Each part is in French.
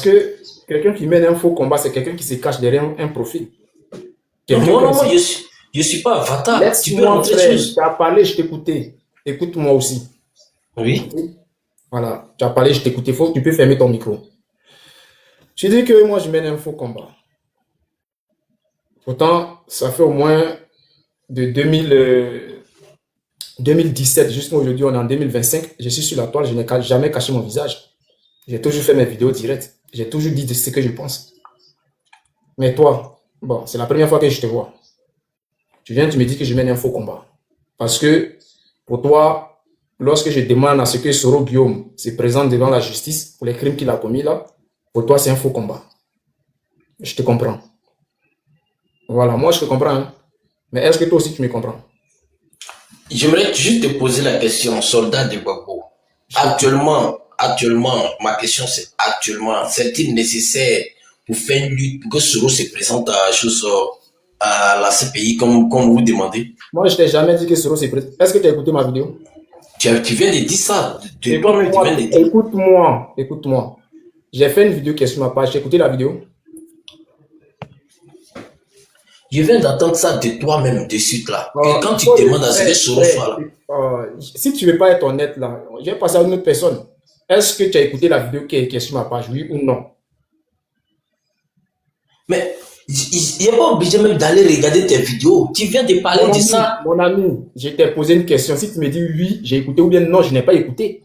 que quelqu'un qui mène un faux combat, c'est quelqu'un qui se cache derrière un profil. Non, Quelqu'un moi, comme non, moi, ça. je suis pas avatar. Tu peux Laisse-moi, rentrer frère. sur... Tu as parlé, je t'écoutais. Écoute-moi aussi. Oui. Ok. Voilà. Tu as parlé, je t'écoutais. Tu peux fermer ton micro. Je dis que moi, je mène un faux combat. Pourtant, ça fait au moins de 2017 jusqu'à aujourd'hui, on est en 2025. Je suis sur la toile, je n'ai jamais caché mon visage. J'ai toujours fait mes vidéos directes. J'ai toujours dit de ce que je pense. Mais toi, bon, c'est la première fois que je te vois. Tu viens, tu me dis que je mène un faux combat. Parce que pour toi, lorsque je demande à ce que Soro Guillaume se présente devant la justice pour les crimes qu'il a commis là, pour toi, c'est un faux combat. Je te comprends. Voilà, moi je te comprends. Hein. Mais est-ce que toi aussi tu me comprends? J'aimerais juste te poser la question, soldat de Gbagbo. Actuellement, ma question c'est actuellement, c'est-il nécessaire pour faire une lutte pour que Soro se présente à la CPI comme vous demandez? Moi, je t'ai jamais dit que Soro se présente. Est-ce que tu as écouté ma vidéo? Tu viens de dire ça, de toi-même tu Écoute-moi, viens de dire. écoute-moi, écoute-moi. J'ai fait une vidéo qui est sur ma page. J'ai écouté la vidéo. Je viens d'entendre ça de toi-même de suite là. Que quand tu Oh, demandes à ce que Soro soit là. si tu ne veux pas être honnête là, je vais passer à une autre personne. Est-ce que tu as écouté la vidéo qui est sur ma page, oui ou non? Mais il n'est pas obligé même d'aller regarder tes vidéos. Tu viens de parler de ça. Mon ami, je t'ai posé une question. Si tu me dis oui, j'ai écouté ou bien non, je n'ai pas écouté.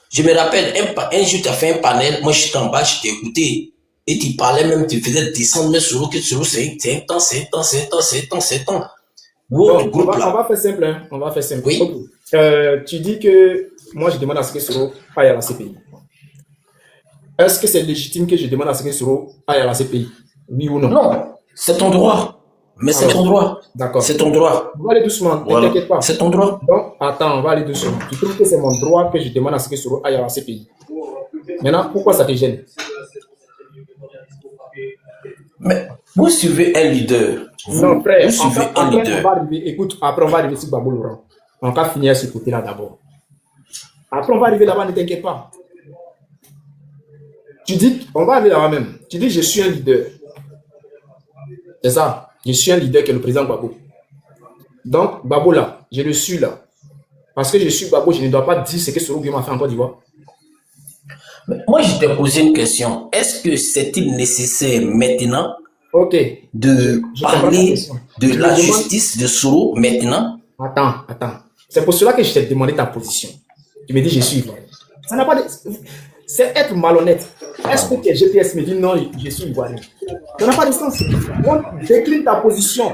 Je me rappelle, un jour, tu as fait un panel, moi je suis en bas, je t'ai écouté. Et tu parlais même, tu faisais descendre mes sous que sur c'est un temps, c'est un temps, c'est un temps, c'est un temps, c'est un temps. Votre Donc, groupe on là. va faire simple. Hein. On va faire simple. Oui. Okay. Tu dis que moi, je demande à ce que Soro aille à la CPI. Est-ce que c'est légitime que je demande à ce que Soro aille à la CPI? Oui ou non? Non, c'est ton droit. Mais c'est ton droit. D'accord. C'est ton droit. On va aller doucement, Voilà. ne t'inquiète pas. C'est ton droit. Donc, attends, on va aller doucement. Tu trouves que c'est mon droit que je demande à ce que Soro aille à la CPI? Maintenant, pourquoi ça te gêne? Mais vous suivez un leader. Non, frère, Vous suivez un après, leader. on va arriver, écoute, après, on va arriver sur Babou Laurent. On va finir ce côté-là d'abord. Après, on va arriver là-bas, ne t'inquiète pas. Tu dis, on va arriver là-bas même. Tu dis, je suis un leader. C'est ça. Je suis un leader qui est le président Babou. Donc, Babou là, je le suis là. Parce que je suis Babou, je ne dois pas dire ce que Soro Guillaume a fait en Côte d'Ivoire. Moi, je t'ai posé une question. Est-ce que c'est-il nécessaire maintenant de parler de la justice de Soro maintenant? Attends. C'est pour cela que je t'ai demandé ta position. Tu me dis, je suis ivoirien. Ça n'a pas de... C'est être malhonnête. Est-ce que tes GPS me disent non, je suis ivoirien? Ça n'a pas de sens. Donc, décline ta position.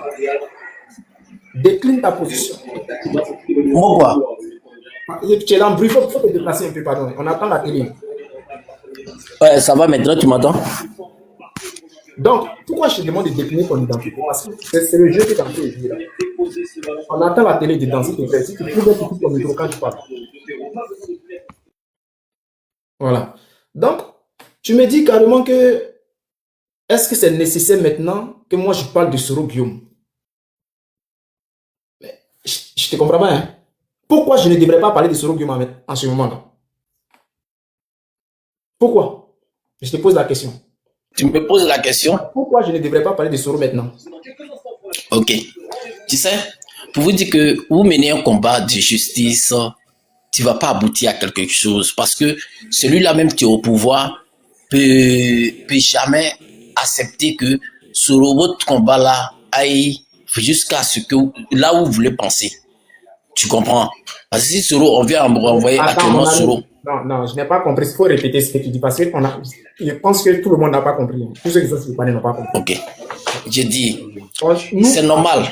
Décline ta position. Moi, Tu es là en bruit, il faut te déplacer un peu, pardon. On attend la télé. Ouais, ça va maintenant, tu m'entends? Donc, pourquoi je te demande de décliner ton identité? Parce que c'est le jeu que tu as en train de jouer là. On attend la télé dedans, s'il te plaît. Si tu trouves un petit ton micro quand tu parles. Voilà. Donc, tu me dis carrément que est-ce que c'est nécessaire maintenant que moi je parle de Soro Guillaume? Je te comprends pas, hein? Pourquoi je ne devrais pas parler de Soro Guillaume en ce moment-là? Pourquoi? Je te pose la question. Tu me poses la question? Pourquoi je ne devrais pas parler de Soro maintenant? Ok. Tu sais, pour vous dire que vous menez un combat de justice, tu ne vas pas aboutir à quelque chose parce que celui-là même qui est au pouvoir peut jamais accepter que sur votre combat-là aille jusqu'à ce que là où vous voulez penser. Tu comprends? Parce que si Soro, on vient renvoyer actuellement Soro. Non, je n'ai pas compris. Il faut répéter ce que tu dis parce que je pense que tout le monde n'a pas compris. Tous ceux qui sont sur le panel n'ont pas compris. Ok. J'ai dit, c'est normal.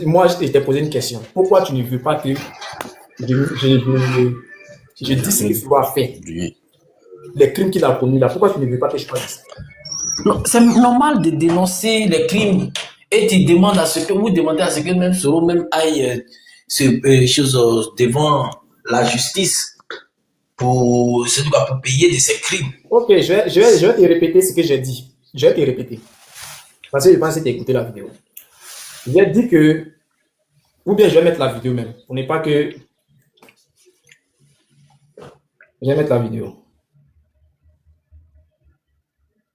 Moi, je t'ai posé une question. Pourquoi tu ne veux pas que je dise ce que Soro a fait? Les crimes qu'il a commis là. Pourquoi tu ne veux pas que je fasse ça? Non, c'est normal de dénoncer les crimes et tu demandes à ce que vous demandez à ce que même Soro même aille devant la justice pour payer de ses crimes. Ok, je vais te répéter ce que j'ai dit. Je vais te répéter. Parce que je pense que tu as écouté la vidéo. J'ai dit que, ou bien je vais mettre la vidéo même. On n'est pas que... Je vais mettre la vidéo.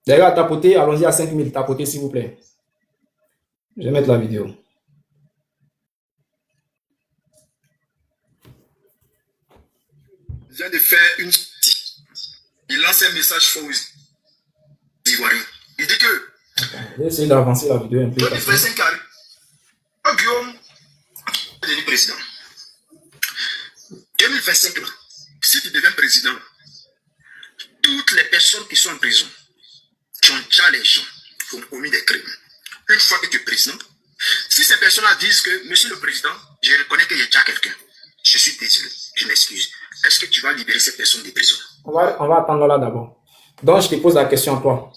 Les gars, tapotez, allons-y à 5000, tapotez s'il vous plaît. Je vais mettre la vidéo. Il vient de faire une... Il lance un message faux aux Ivoiriens. Il dit que... Je vais essayer d'avancer la vidéo un peu. 2025 arrive. Guillaume est devenu président. 2025, là, si tu deviens président, toutes les personnes qui sont en prison, qui ont déjà les gens, qui ont commis des crimes, une fois que tu es président, si ces personnes-là disent que, monsieur le président, je reconnais qu'il y a déjà quelqu'un, je suis désolé, je m'excuse, est-ce que tu vas libérer ces personnes des prisons? On va attendre là d'abord. Donc, je te pose la question à toi.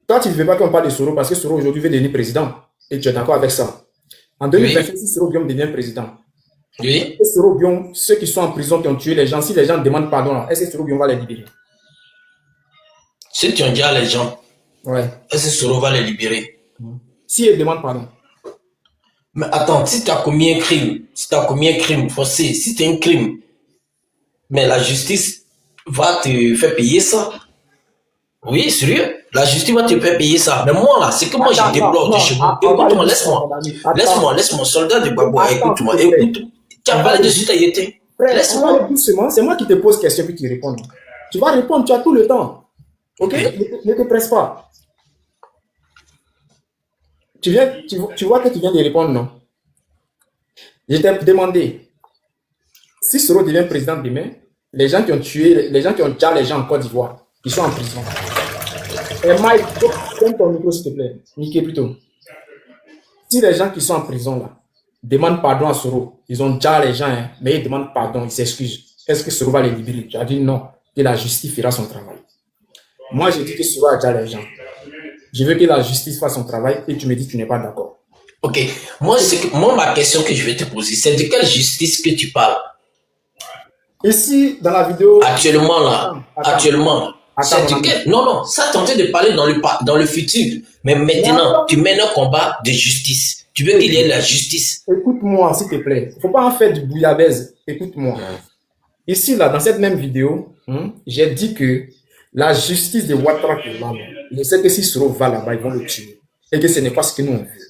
Toi, tu ne veux pas qu'on parle de Soro parce que Soro aujourd'hui veut devenir président. Et tu es d'accord avec ça. En 2025, si Soro Guillaume devient président, Oui. Soro Guillaume, ceux qui sont en prison, qui ont tué les gens, si les gens demandent pardon, est-ce que Soro Guillaume va les libérer? Ceux qui ont déjà les gens, Ouais. est-ce que Soro va les libérer? Si ils demandent pardon. Mais attends, si tu as commis un crime, forcé, si tu as un crime, mais la justice va te faire payer ça. Oui, sérieux. La justice va te faire payer ça. Mais moi, là, c'est que moi, je déplore de chez vous. Écoute-moi, laisse-moi, soldat de Babou, écoute-moi, écoute. Tu as parlé de suite à Yété. Laisse-moi. C'est moi qui te pose question puis qui réponds. Tu vas répondre, tu as tout le temps. Ok? Ne te presse pas. Tu vois que tu viens de répondre, non? Je t'ai demandé, si Soro devient président demain, les gens qui ont tué, les gens qui ont déjà les gens en Côte d'Ivoire, ils sont en prison. Et Mike, donne ton micro s'il te plaît. Niquez plutôt. Si les gens qui sont en prison là demandent pardon à Soro, ils ont déjà les gens, hein, mais ils demandent pardon, ils s'excusent. Est-ce que Soro va les libérer? Tu as dit non, que la justice fera son travail. Moi, je dis que Soro a déjà les gens. Je veux que la justice fasse son travail et tu me dis que tu n'es pas d'accord. Ok. Moi, ma question que je vais te poser, c'est de quelle justice que tu parles? Ici, dans la vidéo... Actuellement, là. Actuellement. Non, ça, tu es en train de parler dans le futur. Mais maintenant, tu mènes un combat de justice. Tu veux qu'il y ait la justice. Écoute-moi, s'il te plaît. Il ne faut pas en faire du bouillabaisse. Écoute-moi. Ici, là, dans cette même vidéo, j'ai dit que la justice de Ouattara, je sais que si Soro va là-bas, ils vont le tuer. Et que ce n'est pas ce que nous on veut.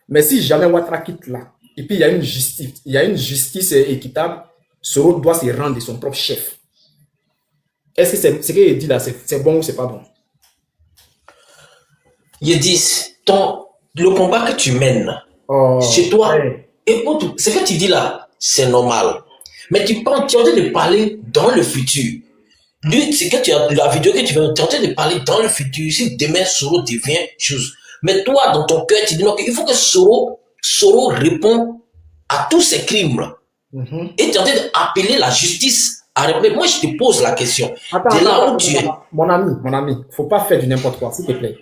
Mais si jamais Ouattara quitte là, et puis il y a une justice équitable, Soro doit se rendre de son propre chef. Est-ce que ce qu'il dit là, c'est bon ou c'est pas bon? Il dit, le combat que tu mènes chez toi, écoute, ce que tu dis là, c'est normal. Mais tu es en train de parler dans le futur. Lui, c'est que la vidéo que tu vas tenter de parler dans le futur, si demain Soro devient chose. Mais toi, dans ton cœur, tu dis non, il faut que Soro réponde à tous ces crimes-là. Et tu es en train d'appeler la justice à répondre. Moi, je te pose la question. Attends, mon ami, il ne faut pas faire du n'importe quoi, s'il te plaît.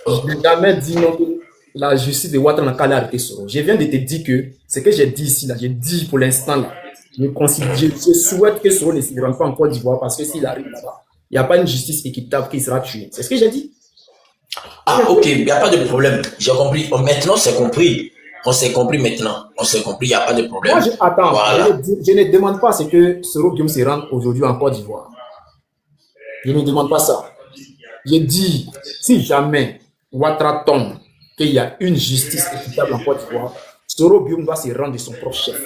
Je n'ai jamais dit non que la justice de Ouattara n'a qu'à arrêter Soro. Je viens de te dire que ce que j'ai dit ici, là, j'ai dit pour l'instant, là, je souhaite que Soro ne se rende pas en Côte d'Ivoire parce que s'il arrive là-bas, il n'y a pas une justice équitable qui sera tuée. C'est ce que j'ai dit. Ah, ok, il n'y a pas de problème. J'ai compris. Maintenant, c'est compris. On s'est compris maintenant. On s'est compris, il n'y a pas de problème. Moi, je ne demande pas ce que Soro Guillaume se rende aujourd'hui en Côte d'Ivoire. Je ne demande pas ça. Je dis, si jamais Ouattara tombe, qu'il y a une justice équitable en Côte d'Ivoire, Soro Guillaume doit se rendre de son propre chef.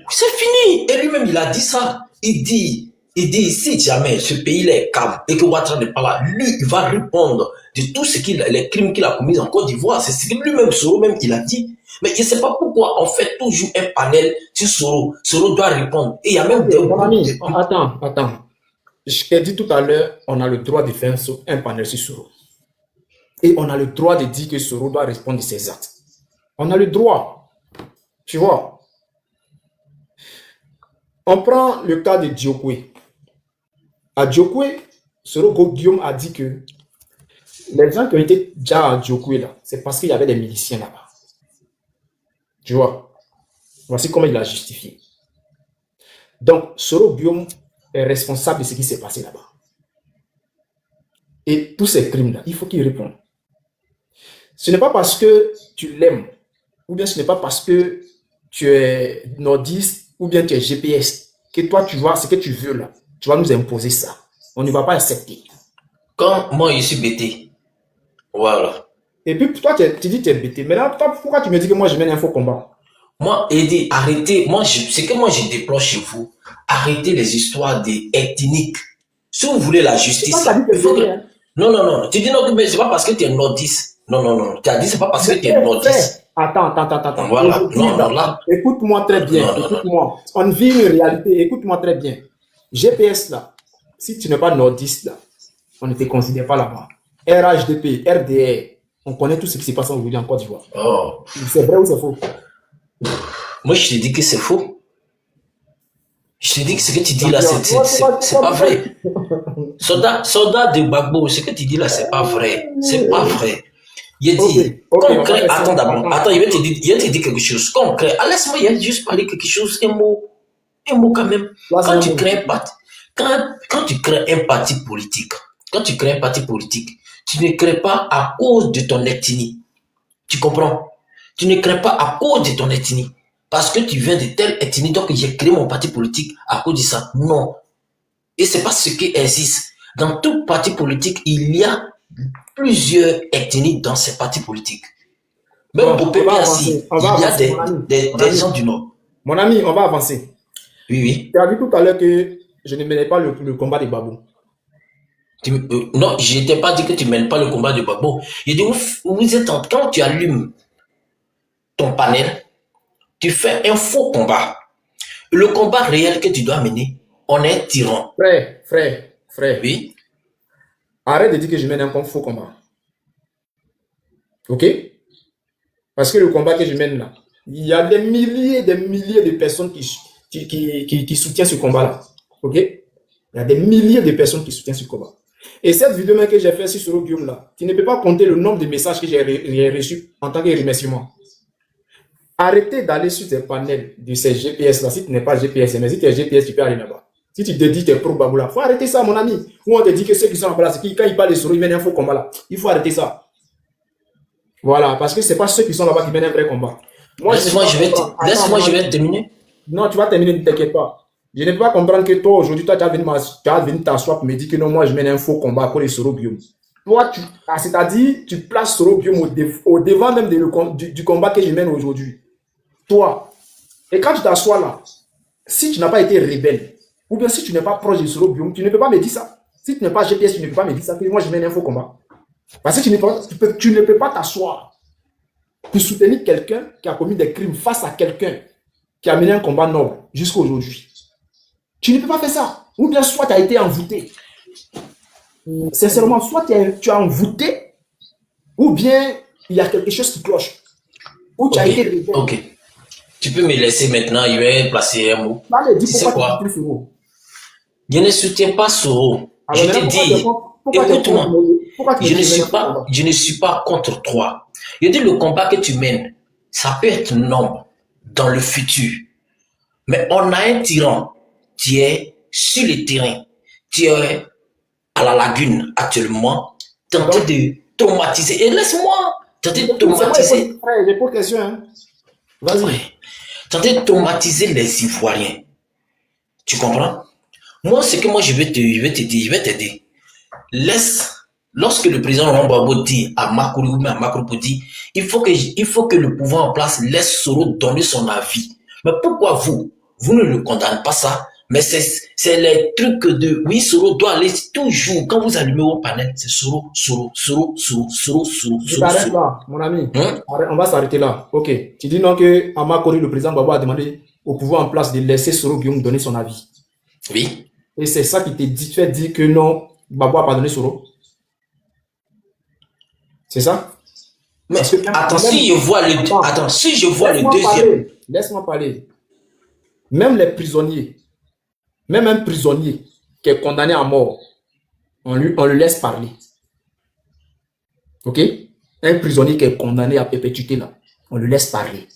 C'est fini. Et lui-même, il a dit ça. Il dit, si jamais ce pays est calme et que Ouattara n'est pas là, lui, il va répondre de tout les crimes qu'il a commis en Côte d'Ivoire. C'est ce que lui-même, Soro, même, il a dit. Mais je ne sais pas pourquoi on fait toujours un panel sur Soro. Soro doit répondre. Et il y a même des... Mon ami, attends. Je t'ai dit tout à l'heure, on a le droit de faire un panel sur Soro. Et on a le droit de dire que Soro doit répondre de ses actes. On a le droit. Tu vois. On prend le cas de Diokwe. À Diokwe, Soro Guillaume a dit que les gens qui ont été déjà à Diokwe là, c'est parce qu'il y avait des miliciens là-bas. Tu vois. Voici comment il a justifié. Donc, Soro Guillaume est responsable de ce qui s'est passé là-bas. Et tous ces crimes-là, il faut qu'il réponde. Ce n'est pas parce que tu l'aimes, ou bien ce n'est pas parce que tu es nordiste, ou bien tu es GPS, que toi, tu vois ce que tu veux là. Tu vas nous imposer ça. On ne va pas accepter. Quand moi, je suis bêté. Voilà. Et puis, toi, tu dis que tu es bêté. Mais là, toi, pourquoi tu me dis que moi, je mène un faux combat? Moi, Eddie, arrêtez. Moi, ce que moi, je déplore chez vous, arrêtez les histoires des ethniques. Si vous voulez la Toi, justice, tu as dit que il faut c'est que... vrai, hein. Non, non, non. Tu dis non, mais c'est pas parce que tu es nordiste. Non, non, non. Tu as dit c'est pas parce que tu es nordiste. Attends. Voilà. Aujourd'hui, Non, non, là, là. écoute-moi très bien. Non, non, non. Écoute-moi. On vit une réalité. Écoute-moi très bien. GPS, là, si tu n'es pas nordiste, là, on ne te considère pas là-bas. RHDP, RDR, on connaît tout ce qui se passe aujourd'hui en Côte d'Ivoire. Oh. C'est vrai ou c'est faux? Moi, je te dis que c'est faux. Je te dis que ce que tu dis là, Champion. c'est pas vrai. Soldat de Gbagbo, ce que tu dis là, c'est pas vrai. C'est pas vrai. Il dit, Ok, quand on on va crée, faire ça. attends d'abord, attends, il va te dire quelque chose. Quand on crée, laisse-moi il va juste parler quelque chose, un mot quand même. Là, c'est Quand un tu mot. crées un parti, quand tu crées un parti politique, tu ne crées pas à cause de ton ethnie. Tu comprends? Tu ne crées pas à cause de ton ethnie. Parce que tu viens de telle ethnie, donc j'ai créé mon parti politique à cause de ça. Non. Et c'est pas ce qui existe. Dans tout parti politique, il y a plusieurs ethnies dans ces partis politiques. Même Bon, au PPAC, on va il y a avancer, mon ami. des gens du Nord. Mon ami, on va avancer. Oui, oui. Tu as dit tout à l'heure que je ne menais pas le combat des babous. Non, je n'ai pas dit que tu ne mènes pas le combat de Gbagbo. J'ai dit, vous êtes quand tu allumes ton panel, tu fais un faux combat. Le combat réel que tu dois mener, on est tyran. Frère. Oui. Arrête de dire que je mène un faux combat. Ok? Parce que le combat que je mène là, il y a des milliers de personnes qui soutiennent ce combat-là. Ok? Il y a des milliers de personnes qui soutiennent ce combat. Et cette vidéo même que j'ai fait sur Soro Guillaume là, tu ne peux pas compter le nombre de messages que j'ai reçus en tant que remerciement. Arrêtez d'aller sur tes panels de ces GPS là. Si tu n'es pas GPS, mais si tu es GPS, tu peux aller là-bas. Si tu te dis que tu es pro Baboula, il faut arrêter ça, mon ami. Ou on te dit que ceux qui sont en place, quand ils parlent de Soro, ils mènent un faux combat là. Il faut arrêter ça. Voilà, parce que ce n'est pas ceux qui sont là-bas qui mènent un vrai combat. Laisse-moi, je vais terminer. Non, tu vas terminer, ne t'inquiète pas. Je ne peux pas comprendre que toi, aujourd'hui, toi, tu as venu t'asseoir pour me dire que non, moi, je mène un faux combat pour les Soro Guillaume. Toi, c'est-à-dire, tu places Soro Guillaume au devant même du combat que je mène aujourd'hui. Toi. Et quand tu t'assois là, si tu n'as pas été rebelle, ou bien si tu n'es pas proche de Soro Guillaume, tu ne peux pas me dire ça. Si tu n'es pas GPS, tu ne peux pas me dire ça, que moi, je mène un faux combat. Parce que tu ne peux pas t'asseoir pour soutenir quelqu'un qui a commis des crimes face à quelqu'un qui a mené un combat noble jusqu'à aujourd'hui. Tu ne peux pas faire ça. Ou bien soit tu as été envoûté. Sincèrement, soit tu as envoûté, ou bien il y a quelque chose qui cloche. Ou tu as été rebelle. Ok. Tu peux me laisser maintenant, il va placer un mot. Allez, dis Tu sais pourquoi quoi? tu soutiens Soro. Je ne soutiens pas Soro. Je te dis, écoute-moi, je ne suis pas contre toi. Je dis le combat que tu mènes, ça peut être noble dans le futur. Mais on a un tyran qui est sur le terrain, qui est à la lagune actuellement, tenté de traumatiser. Et laisse-moi tenter de traumatiser. J'ai pas de question. Hein. Vas-y. Ouais. Tenter de traumatiser les Ivoiriens. Tu comprends? Moi, ce que moi je vais t'aider. Lorsque le président Laurent Gbagbo dit à Makropo dit, il faut que le pouvoir en place laisse Soro donner son avis. Mais pourquoi vous ne le condamnez pas ça? Mais c'est les trucs de, oui, Soro doit aller toujours, quand vous allumez vos panels, c'est Soro. Je t'arrête là, mon ami. On va s'arrêter là. Ok. Tu dis non que Amakori, le président Gbagbo, a demandé au pouvoir en place de laisser Soro Guillaume donner son avis. Oui. Et c'est ça qui te fait dire que non, Gbagbo n'a pas donné Soro. C'est ça? Mais attends, si je vois le deuxième. Laisse-moi parler. Même les prisonniers, même un prisonnier qui est condamné à mort, on le laisse parler. Ok? Un prisonnier qui est condamné à perpétuité, là, on le laisse parler.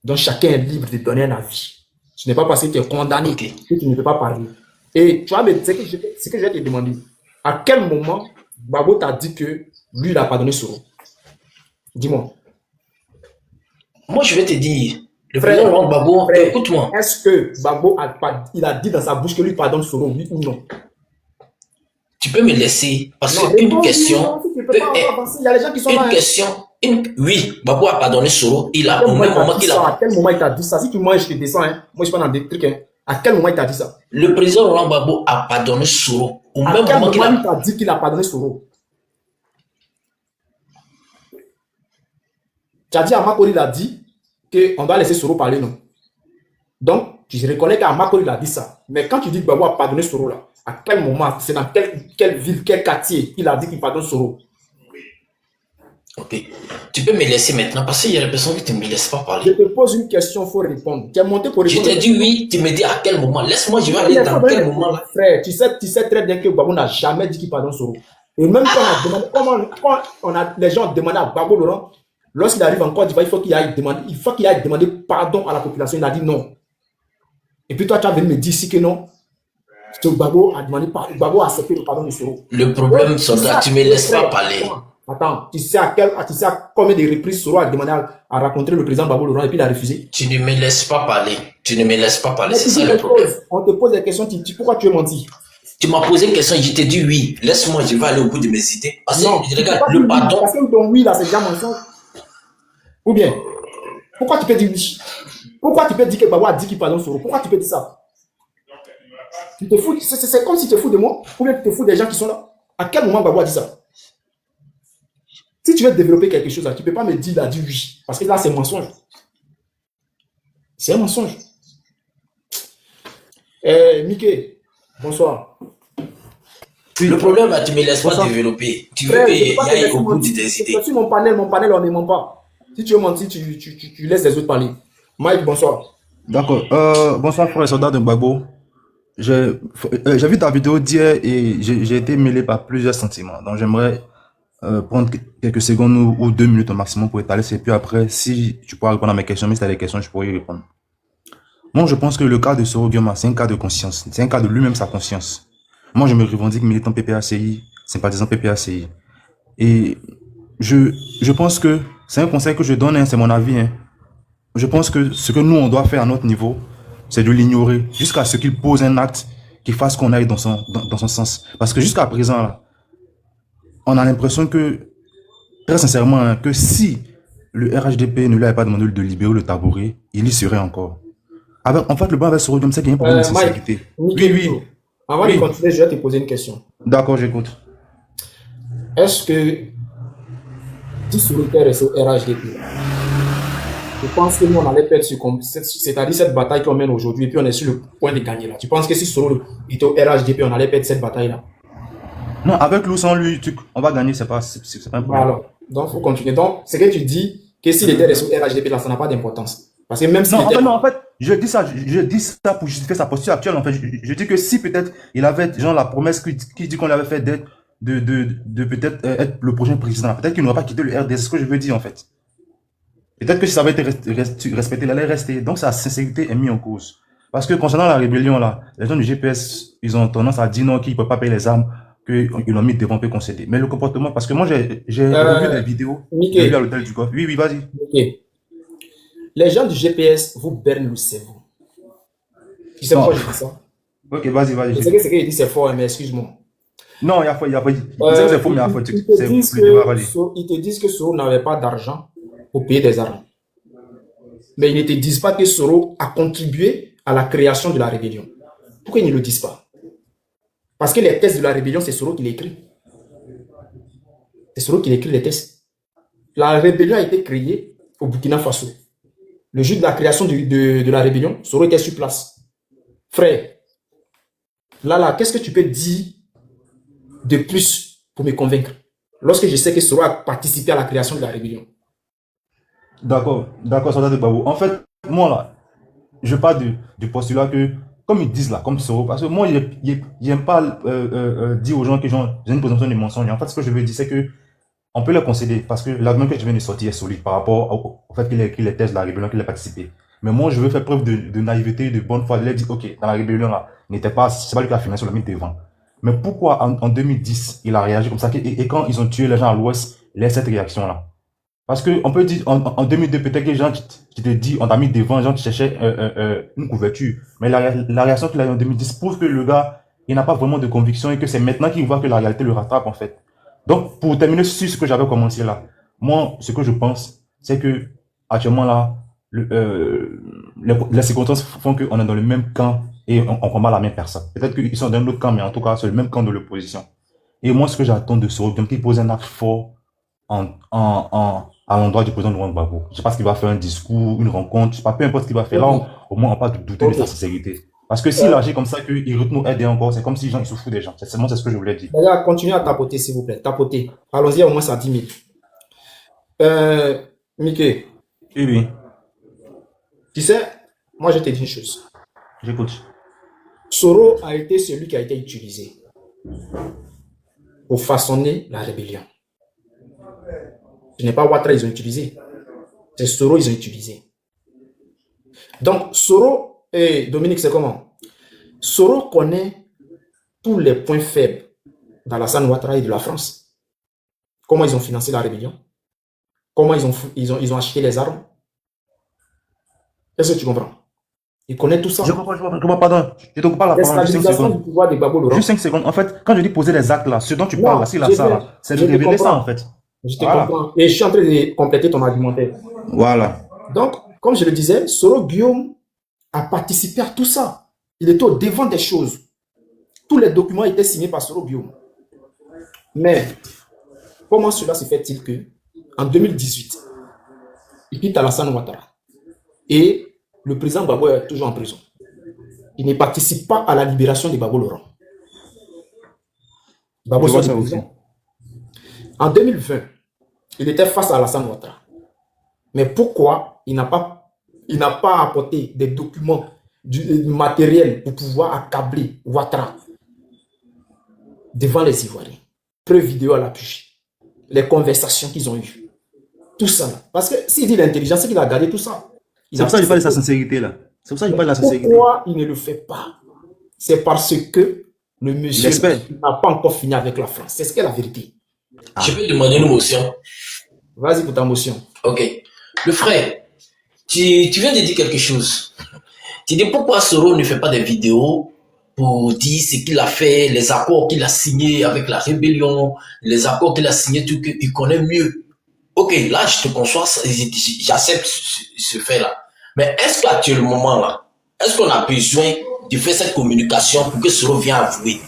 Donc chacun est libre de donner un avis. Ce n'est pas parce que tu es condamné que tu ne peux pas parler. Et tu vois, ce que je vais te demander, à quel moment Gbagbo t'a dit que lui, il n'a pas donné Soro? Dis-moi. Moi, je vais te dire, le président Laurent Gbagbo, écoute-moi. Est-ce que Gbagbo il a dit dans sa bouche que lui pardonne Soro, oui ou non? tu peux me laisser, parce Non, qu'une réponds, question, non, si tu peux pas, on va avancer. Il y a les gens qui sont là. une Hein. question, oui, Babou a pardonné Soro, il À a, quel au moment même il t'a moment dit qu'il ça? a, À quel moment il t'a dit ça? Si tu manges, je te descends. Hein. Moi, je suis pas dans des trucs. Hein. À quel moment il t'a dit ça? le président Laurent Gbagbo a pardonné Soro, au À même quel moment qu'il moment il a, t'a dit qu'il a pardonné Soro? Tu as dit à Makori, il a dit qu'on doit laisser Soro parler, non? Donc, je reconnais qu'à Makori, il a dit ça. Mais quand tu dis que Gbagbo a pardonné Soro, là, à quel moment, c'est dans quelle ville, quel quartier il a dit qu'il pardonne Soro? ok, tu peux me laisser maintenant, parce qu'il y a des personnes qui ne me laissent pas Je parler. te pose une question, il faut répondre. Tu es monté pour Je répondre. t'ai dit oui, tu me dis à quel moment, laisse-moi, je vais Il aller a dans pas quel donné- moment là. Frère, tu sais très bien que Gbagbo n'a jamais dit qu'il pardonne Soro. Et même quand on a demandé, les gens ont demandé à Gbagbo Laurent, lorsqu'il arrive en Côte d'Ivoire, il faut qu'il aille demander pardon à la population. Il a dit non. Et puis toi, tu as venu me dire ici que non. Que Gbagbo a demandé pardon, Gbagbo a accepté le pardon de Soro. Le problème, Donc, soldat, tu me laisses pas parler. Attends, tu sais à combien de reprises Soro a demandé à rencontrer le président Gbagbo Laurent et puis il a refusé. Tu ne me laisses pas parler. Tu ne me laisses pas parler, Mais c'est tu ça dis le quelque problème. chose, on te pose des questions, pourquoi tu es menti? Tu m'as posé une question, je t'ai dit oui. Laisse-moi, je vais aller au bout de mes idées. Parce Non, que, tu peux regarde, pas le dire oui, pardon, parce que ton oui là, c'est déjà mensonge. Ou bien, pourquoi tu peux dire oui? Pourquoi tu peux dire que Gbagbo a dit qu'il pardonne Soro? Pourquoi tu peux dire ça? Tu te fous, c'est comme si tu te fous de moi, ou bien tu te fous des gens qui sont là. À quel moment Gbagbo a dit ça? Si tu veux développer quelque chose, là, tu ne peux pas me dire, il a dit oui. Parce que là, c'est un mensonge. C'est un mensonge. Mickey, bonsoir. le problème, là, tu ne me laisses pas Bonsoir. développer. Tu veux Frère, qu'il je peux y pas te aille laisser au bout de mentir. tes C'est idées. sur mon panel, on ne ment pas. Si tu veux mentir, tu laisses les autres parler. Mike, bonsoir. D'accord. Bonsoir, frère soldat de Gbagbo. J'ai vu ta vidéo d'hier et j'ai été mêlé par plusieurs sentiments. Donc, j'aimerais prendre quelques secondes ou 2 minutes au maximum pour étaler. Et puis après, si tu pourras répondre à mes questions, mais si tu as des questions, je pourrais y répondre. Moi, je pense que le cas de Soro Guillaume, c'est un cas de conscience. C'est un cas de lui-même, sa conscience. Moi, je me revendique militant PPACI, sympathisant PPACI. Et je pense que c'est un conseil que je donne, hein, c'est mon avis. Hein. Je pense que ce que nous, on doit faire à notre niveau, c'est de l'ignorer jusqu'à ce qu'il pose un acte qui fasse qu'on aille dans son sens. Parce que jusqu'à présent, là, on a l'impression que, très sincèrement, hein, que si le RHDP ne lui avait pas demandé de libérer le tabouret, il y serait encore. En fait, le bon avec Soro Guillaume, c'est qu'il y a un problème de sincérité. Oui. Avant de continuer, je vais te poser une question. D'accord, j'écoute. Est-ce que si Soro était resté au RHDP, je pense que nous, on allait perdre c'est-à-dire cette bataille qu'on mène aujourd'hui, et puis on est sur le point de gagner là. Tu penses que si Soro était au RHDP, on allait perdre cette bataille-là? Non, avec lui ou sans lui, on va gagner, c'est pas un problème. Alors, donc, il faut continuer. Donc, c'est que tu dis que s'il était resté au RHDP, là, ça n'a pas d'importance. Parce que même si. Non, en fait, je dis ça pour justifier sa posture actuelle. En fait, je dis que si peut-être il avait, genre, la promesse qui dit qu'on l'avait fait d'être, de peut-être être le prochain président, peut-être qu'il n'aurait pas quitté le RDS. C'est ce que je veux dire, en fait. Peut-être que si ça avait été respecté, il allait rester. Donc, sa sincérité est mise en cause. Parce que concernant la rébellion, là, les gens du GPS, ils ont tendance à dire non, qu'ils ne peuvent pas payer les armes, qu'ils l'ont mis devant, peut concéder. Mais le comportement, parce que moi, j'ai revu des vidéos, j'ai vu à l'hôtel du Golfe. Oui, vas-y. Ok. Les gens du GPS vous bernent le cerveau. Tu sais pourquoi je dis ça? Ok, vas-y. Je sais que ce qu'il dit, c'est fort, mais excuse-moi. Non, il y a pas. C'est faux, mais il y a pas. Ils te disent que Soro n'avait pas d'argent pour payer des armes. Mais ils ne te disent pas que Soro a contribué à la création de la rébellion. Pourquoi ils ne le disent pas? Parce que les tests de la rébellion, c'est Soro qui les écrit. C'est Soro qui écrit les tests. La rébellion a été créée au Burkina Faso. Le jour de la création de la rébellion, Soro était sur place. Frère, là, qu'est-ce que tu peux dire de plus pour me convaincre? Lorsque je sais que Soro a participé à la création de la rébellion. D'accord, soldat de Gbagbo. En fait, moi là, je parle du postulat que, comme ils disent là, comme Soro, parce que moi, j'aime pas dire aux gens que j'ai une présomption de mensonge. En fait, ce que je veux dire, c'est que on peut le concéder, parce que l'argument que je viens de sortir est solide par rapport au fait qu'il a écrit les thèses de la rébellion, qu'il a participé. Mais moi, je veux faire preuve de naïveté, de bonne foi. Il a dit, ok, dans la rébellion là, c'est pas lui qui a financé, on l'a mis devant. Mais pourquoi en 2010, il a réagi comme ça, et quand ils ont tué les gens à l'ouest, il y a cette réaction là? Parce que on peut dire, en 2002, peut-être que les gens qui te disent, on t'a mis devant, les gens qui cherchaient une couverture. Mais la réaction qu'il a eu en 2010 prouve que le gars, il n'a pas vraiment de conviction et que c'est maintenant qu'il voit que la réalité le rattrape, en fait. Donc, pour terminer sur ce que j'avais commencé là, moi, ce que je pense, c'est que actuellement là, les circonstances font qu'on est dans le même camp et on combat la même personne. Peut-être qu'ils sont dans un autre camp, mais en tout cas, c'est le même camp de l'opposition. Et moi, ce que j'attends de ce donc qu'il pose un acte fort à l'endroit du président Laurent Gbagbo. Je sais pas ce qu'il va faire, un discours, une rencontre, je sais pas, peu importe ce qu'il va faire. Là, au moins, on peut douter de sa sincérité. Parce que s'il agit comme ça, qu'il retourne nous aider encore, c'est comme si les gens ils se foutent des gens. C'est seulement ce que je voulais dire. D'ailleurs, continuez à tapoter, s'il vous plaît. Tapoter. Allons-y, au moins, ça 10 000. Mickey, Oui, oui, tu sais, moi, je te dis une chose. j'écoute. Soro a été celui qui a été utilisé pour façonner la rébellion. Ce n'est pas Ouattara ils ont utilisé. C'est Soro ils ont utilisé. Donc, Soro et Dominique, c'est comment? Soro connaît tous les points faibles d'Alassane Ouattara et de la France. Comment ils ont financé la rébellion? Comment ils ont acheté les armes? Est-ce que tu comprends? Il connaît tout ça. Je comprends, pardon. Je te coupe pas la La parole. Juste 5 stabilisation du secondes. pouvoir de Gbagbo Laurent. Juste 5 secondes. En fait, quand je dis poser les actes là, ce dont tu Non, parles là, s'il a je ça te- là, c'est de je te révéler ça comprends. en fait. Je te Voilà. comprends. Et je suis en train de compléter ton argumentaire. Voilà. Donc, comme je le disais, Soro Guillaume a participé à tout ça. Il était au devant des choses. Tous les documents étaient signés par Soro Guillaume. Mais, comment cela se fait-il que, en 2018, il quitte Alassane Ouattara et le président Gbagbo est toujours en prison. Il ne participe pas à la libération de Gbagbo Laurent. Gbagbo Je vois sort de ça aussi. prison. En 2020, il était face à Alassane Ouattara. Mais pourquoi il n'a pas apporté des documents, du matériel pour pouvoir accabler Ouattara devant les Ivoiriens? Preuve vidéo à l'appui. Les conversations qu'ils ont eues. Tout ça. Parce que s'il dit l'intelligence, c'est qu'il a gardé tout ça. C'est pour ça que je parle de sa sincérité là. C'est pour ça que je parle de la sincérité. Pourquoi il ne le fait pas? C'est parce que le monsieur espère. n'a pas encore fini avec la France. C'est ce qu'est la vérité. Je peux demander une motion. Vas-y pour ta motion. Ok. Le frère, tu viens de dire quelque chose. Tu dis pourquoi Soro ne fait pas des vidéos pour dire ce qu'il a fait, les accords qu'il a signés avec la rébellion, les accords qu'il a signés, tout qu'il connaît mieux. Ok, là, je te conçois, j'accepte ce fait-là. Mais est-ce qu'actuellement, là, est-ce qu'on a besoin de faire cette communication pour que Soro vienne avouer?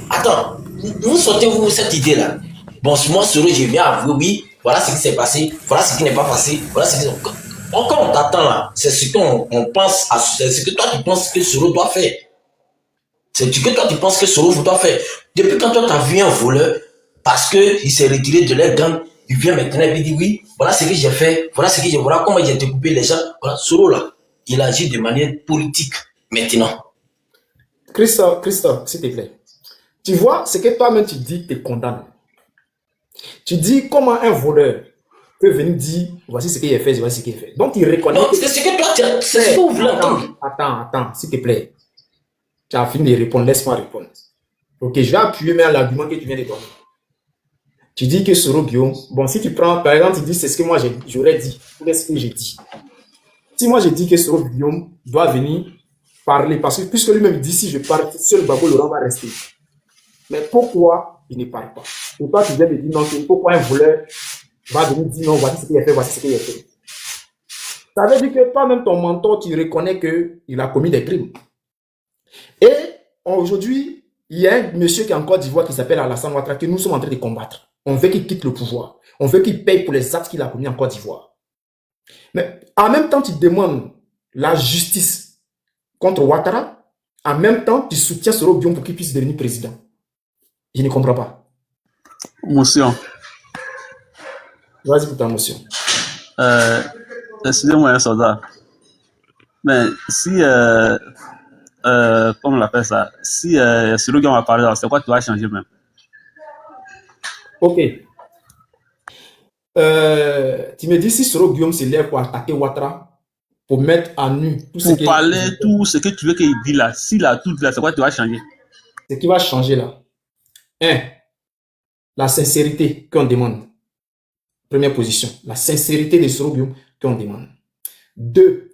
Attends, vous sortez-vous cette idée-là? Bon, moi, Soro, je viens avouer, oui, voilà ce qui s'est passé, voilà ce qui n'est pas passé, voilà ce qui... Encore on t'attend là, c'est ce qu'on pense, c'est ce que toi tu penses que Soro doit faire. C'est ce que toi tu penses que Soro doit faire. Depuis quand toi tu as vu un voleur, parce qu'il s'est retiré de leur gang, il vient maintenant et il dit oui, voilà ce que j'ai fait, voilà comment j'ai découpé les gens. Voilà, Soro là, il agit de manière politique maintenant. Christophe, s'il te plaît. Tu vois, c'est que toi-même tu dis que tu condamnes. Tu dis comment un voleur peut venir dire voici ce qu'il a fait, voici ce qu'il a fait. Donc il reconnaît. Non, c'est ce que toi, c'est ce que vous voulez entendre. Attends, s'il te plaît. Tu as fini de répondre, laisse-moi répondre. Ok, je vais appuyer mais à l'argument que tu viens de donner. Tu dis que Soro Guillaume, bon, si tu prends, par exemple, tu dis c'est ce que moi j'aurais dit, ou ce que j'ai dit. Si moi j'ai dit que Soro Guillaume doit venir parler, parce que puisque lui-même dit si je parle, seul Gbagbo Laurent va rester. Mais pourquoi il ne parle pas? Et toi, tu viens de dire non, pourquoi un voleur va venir dire non, voici ce qu'il a fait, voici ce qu'il a fait. Ça veut dire que toi-même, ton mentor, tu reconnais qu'il a commis des crimes. Et aujourd'hui, il y a un monsieur qui est en Côte d'Ivoire qui s'appelle Alassane Ouattara que nous sommes en train de combattre. On veut qu'il quitte le pouvoir. On veut qu'il paye pour les actes qu'il a commis en Côte d'Ivoire. Mais en même temps, tu demandes la justice contre Ouattara. En même temps, tu soutiens Soro Guillaume pour qu'il puisse devenir président. Je ne comprends pas. Motion. Vas-y pour ta motion. Excusez-moi, un soldat. Mais si, comment on appelle ça, si celui qui m'a parlé, c'est quoi tu vas changer même? Ok. Tu me dis si Soro Guillaume se lève pour attaquer Ouattara, pour mettre à nu tout ce Pour parler tout ce que tu veux qu'il dise là, s'il a tout là, c'est quoi tu vas changer? Ce qui va changer là. 1. La sincérité qu'on demande. Première position. La sincérité de Soro Guillaume qu'on demande. 2.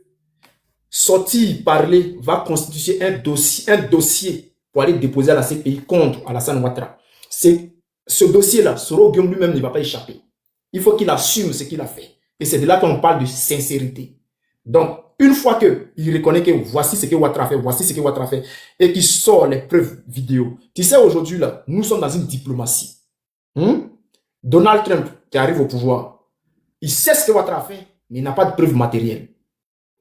Sortir, parler va constituer un dossier pour aller déposer à la CPI contre Alassane Ouattara. Ce dossier-là, Soro Guillaume lui-même ne va pas échapper. Il faut qu'il assume ce qu'il a fait. Et c'est de là qu'on parle de sincérité. Donc, une fois qu'il reconnaît que voici ce que Ouattara fait, voici ce que Ouattara fait, et qu'il sort les preuves vidéo. Tu sais, aujourd'hui, là, nous sommes dans une diplomatie. Donald Trump, qui arrive au pouvoir, il sait ce que Ouattara fait, mais il n'a pas de preuves matérielles.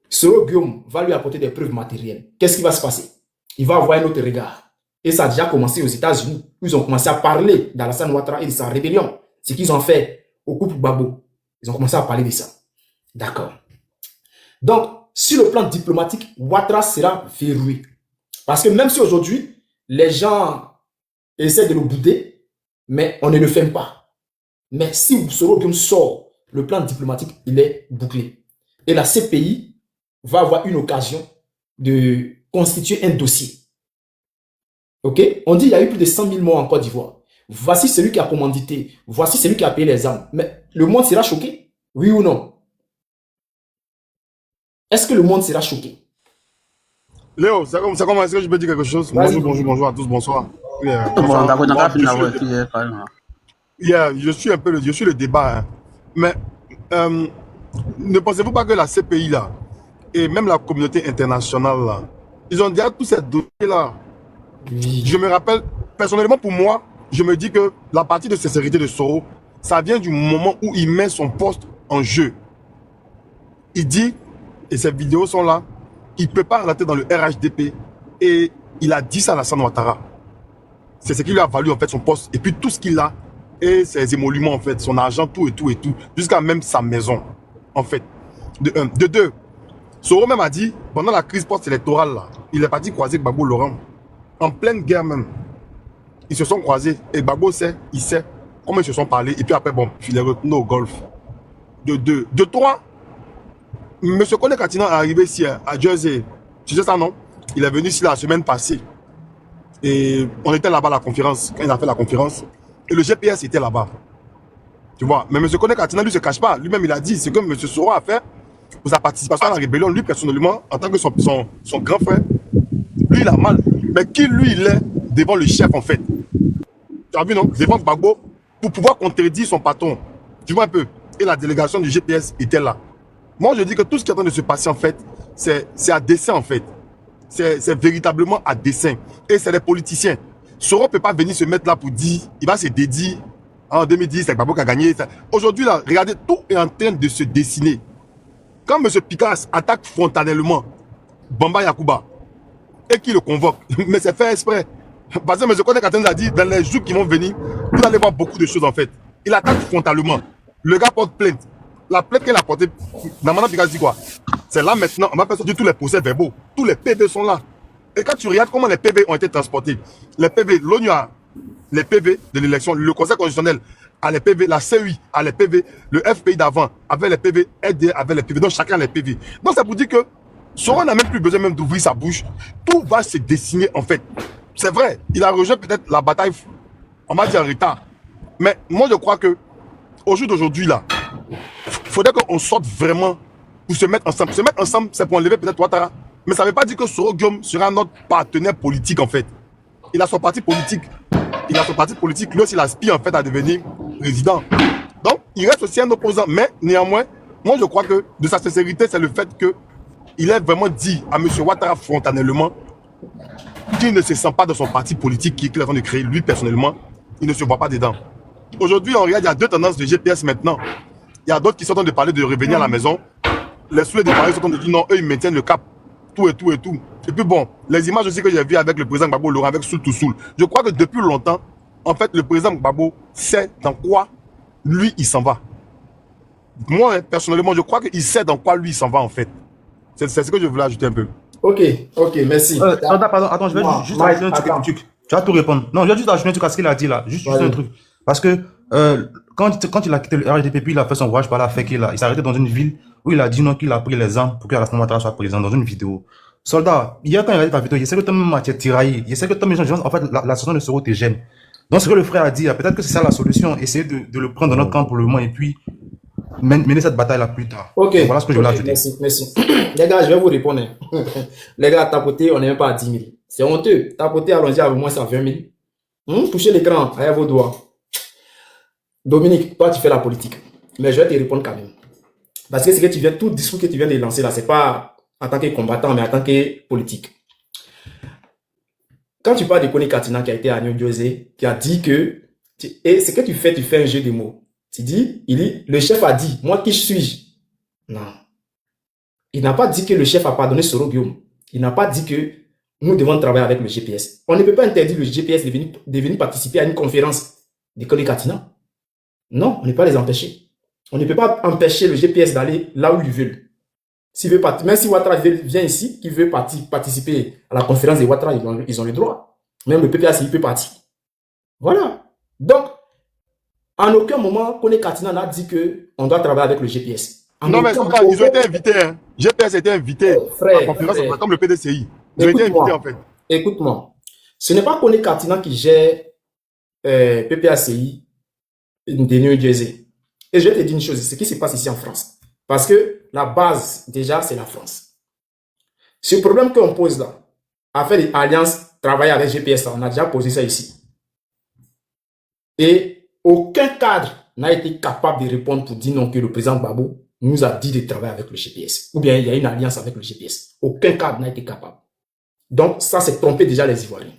Soro Guillaume va lui apporter des preuves matérielles. Qu'est-ce qui va se passer? Il va avoir un autre regard. Et ça a déjà commencé aux États-Unis. Ils ont commencé à parler d'Alassane Ouattara et de sa rébellion. Ce qu'ils ont fait au couple Gbagbo. Ils ont commencé à parler de ça. D'accord. Donc, sur le plan diplomatique, Ouattara sera verrouillé. Parce que même si aujourd'hui, les gens essaient de le bouder, mais on ne le fait pas. Mais si Soro Guillaume sort, le plan diplomatique, il est bouclé. Et la CPI va avoir une occasion de constituer un dossier. Ok? On dit qu'il y a eu plus de 100 000 morts en Côte d'Ivoire. Voici celui qui a commandité. Voici celui qui a payé les armes. Mais le monde sera choqué? Oui ou non? Est-ce que le monde sera choqué? Léo, c'est comment est-ce que je peux dire quelque chose? Bonjour à tous, bonsoir. Bon, d'accord, je suis le débat. Hein. Mais ne pensez-vous pas que la CPI là, et même la communauté internationale là, ils ont déjà tous ces dossiers là. Oui. Je me rappelle, personnellement pour moi, je me dis que la partie de sincérité de Soro, ça vient du moment où il met son poste en jeu. Il dit, et ces vidéos sont là, il ne peut pas rentrer dans le RHDP. Et il a dit ça à Alassane Ouattara. C'est ce qui lui a valu en fait son poste. Et puis tout ce qu'il a, et ses émoluments en fait, son argent, tout, jusqu'à même sa maison, en fait. De un. De deux, Soro même a dit, pendant la crise post-électorale, là, il est parti croiser Gbagbo Laurent. En pleine guerre même. Ils se sont croisés. Et Gbagbo sait, il sait comment ils se sont parlé. Et puis après, bon, il est retourné au golf. De deux. De trois, M. Kone Katina est arrivé ici à Jersey. Tu sais ça, non? Il est venu ici la semaine passée. Et on était là-bas à la conférence, quand il a fait la conférence. Et le GPS était là-bas. Tu vois? Mais M. Kone Katina, lui, ne se cache pas. Lui-même, il a dit, c'est que M. Soro a fait pour sa participation à la rébellion. Lui, personnellement, en tant que son grand frère, lui, il a mal. Mais qui, lui, il est devant le chef, en fait. Tu as vu, non? Devant Gbagbo, pour pouvoir contredire son patron. Tu vois un peu? Et la délégation du GPS était là. Moi, je dis que tout ce qui est en train de se passer, en fait, c'est à dessein, en fait. C'est véritablement à dessein. Et c'est les politiciens. Soro ne peut pas venir se mettre là pour dire, il va se dédier. En 2010, c'est Gbagbo qui a gagné. Aujourd'hui, là, regardez, tout est en train de se dessiner. Quand M. Picasse attaque frontalement Bamba Yakuba, et qui le convoque, mais c'est fait exprès. Parce que M. Kone Katina a dit, dans les jours qui vont venir, vous allez voir beaucoup de choses en fait. Il attaque frontalement. Le gars porte plainte. La plainte qu'elle a portée, Namana Picasse dit quoi? C'est là maintenant, on va faire sortir tous les procès verbaux. Tous les PV sont là. Et quand tu regardes comment les PV ont été transportés, les PV, l'ONU a les PV de l'élection, le Conseil constitutionnel a les PV, la CEI a les PV, le FPI d'avant avait les PV, RD avait les PV, donc chacun a les PV. Donc ça vous dit que Soro n'a même plus besoin même d'ouvrir sa bouche. Tout va se dessiner en fait. C'est vrai, il a rejoint peut-être la bataille, on va dire en retard. Mais moi je crois que au jour d'aujourd'hui là, il faudrait qu'on sorte vraiment pour se mettre ensemble. Se mettre ensemble, c'est pour enlever peut-être Ouattara. Mais ça ne veut pas dire que Soro Guillaume sera notre partenaire politique en fait. Il a son parti politique. Il a son parti politique. Lui aussi, il aspire en fait à devenir président. Donc, il reste aussi un opposant. Mais néanmoins, moi je crois que de sa sincérité, c'est le fait qu'il ait vraiment dit à M. Ouattara frontalement qu'il ne se sent pas dans son parti politique qu'il est en train de créer. Lui, personnellement, il ne se voit pas dedans. Aujourd'hui, on regarde, il y a deux tendances de GPS maintenant. Il y a d'autres qui sont en train de parler de revenir à la maison. Les soulets de Paris sont en train de dire non, eux, ils maintiennent le cap. Tout. Et puis bon, les images aussi que j'ai vues avec le président Gbagbo Laurent, avec Soul to Soul. Je crois que depuis longtemps, en fait, le président Gbagbo sait dans quoi lui, il s'en va. Moi, personnellement, je crois qu'il sait dans quoi lui, il s'en va, en fait. C'est ce que je voulais ajouter un peu. Ok, merci. Pardon, attends, je vais juste ajouter un truc. Tu vas tout répondre. Non, je vais juste ajouter un truc à ce qu'il a dit là. Juste un truc. Parce que quand il a quitté le RHDP, puis il a fait son voyage par la FEC, il s'est arrêté dans une ville où il a dit non, qu'il a pris les armes pour qu'Alassane Ouattara soit président dans une vidéo. Soldat, hier quand il a regardé ta vidéo, je sais que toi-même tu es tiraillé. Je sais que toi-même, en fait, la situation de Soro te gêne. Donc ce que le frère a dit, peut-être que c'est ça la solution. Essayer de le prendre dans notre camp pour le moment et puis mener cette bataille-là plus tard. Ok. Voilà ce que je voulais ajouter. Merci. Les gars, je vais vous répondre. Les gars, tapoter, on n'est même pas à 10 000. C'est honteux. Tapoter allongé à au moins ça 20 000. Toucher l'écran avec vos doigts. Dominique, toi, tu fais la politique. Mais je vais te répondre quand même. Parce que ce que tu viens, tout discours que tu viens de lancer là, c'est pas en tant que combattant, mais en tant que politique. Quand tu parles de Kone Katina qui a été à New Jersey, qui a dit que, et ce que tu fais un jeu de mots. Il dit, le chef a dit, moi qui suis-je? Non. Il n'a pas dit que le chef a pardonné Soro Guillaume. Il n'a pas dit que nous devons travailler avec le GPS. On ne peut pas interdire le GPS de venir participer à une conférence de Kone Katina. Non, on ne peut pas les empêcher. On ne peut pas empêcher le GPS d'aller là où ils veulent. Même si Ouattara vient ici, qui veut participer à la conférence de Ouattara, ils ont le droit. Même le PPACI peut partir. Voilà. Donc, en aucun moment, Kone Katina n'a dit qu'on doit travailler avec le GPS. Non, mais ils ont été invités. Hein. GPS a été invité à la conférence comme le PDCI. Ils ont été invités en fait. Écoute-moi. Ce n'est pas Kone Katina qui gère PPACI de New Jersey. Et je vais te dire une chose, ce qui se passe ici en France. Parce que la base, déjà, c'est la France. Ce problème qu'on pose là, à faire des alliances, travailler avec GPS, on a déjà posé ça ici. Et aucun cadre n'a été capable de répondre pour dire non que le président Gbagbo nous a dit de travailler avec le GPS. Ou bien il y a une alliance avec le GPS. Aucun cadre n'a été capable. Donc ça, c'est tromper déjà les Ivoiriens.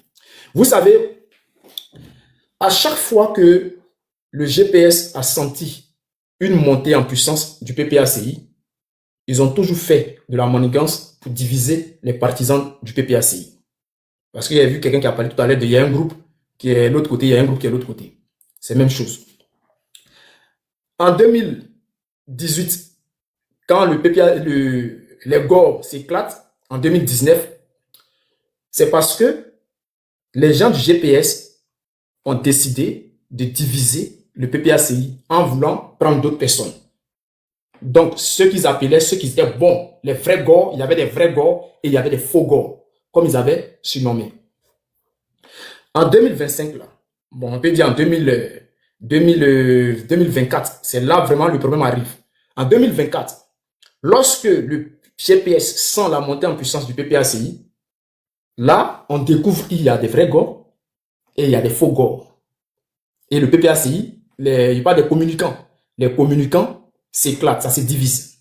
Vous savez, à chaque fois que le GPS a senti une montée en puissance du PPACI, ils ont toujours fait de la manigance pour diviser les partisans du PPACI. Parce qu'il y a vu quelqu'un qui a parlé tout à l'heure, il y a un groupe qui est l'autre côté, il y a un groupe qui est l'autre côté. C'est la même chose. En 2018, quand les GOR s'éclatent, en 2019, c'est parce que les gens du GPS ont décidé de diviser le PPACI en voulant prendre d'autres personnes. Donc, ceux qu'ils appelaient, ceux qui étaient bons, les vrais GOR, il y avait des vrais GOR et il y avait des faux GOR, comme ils avaient surnommé. En 2025, là, bon, on peut dire en 2024, c'est là vraiment le problème arrive. En 2024, lorsque le GPS sent la montée en puissance du PPACI, là, on découvre qu'il y a des vrais GOR et il y a des faux GOR. Et le PPACI, il n'y a pas de communicants. Les communicants s'éclatent, ça se divise.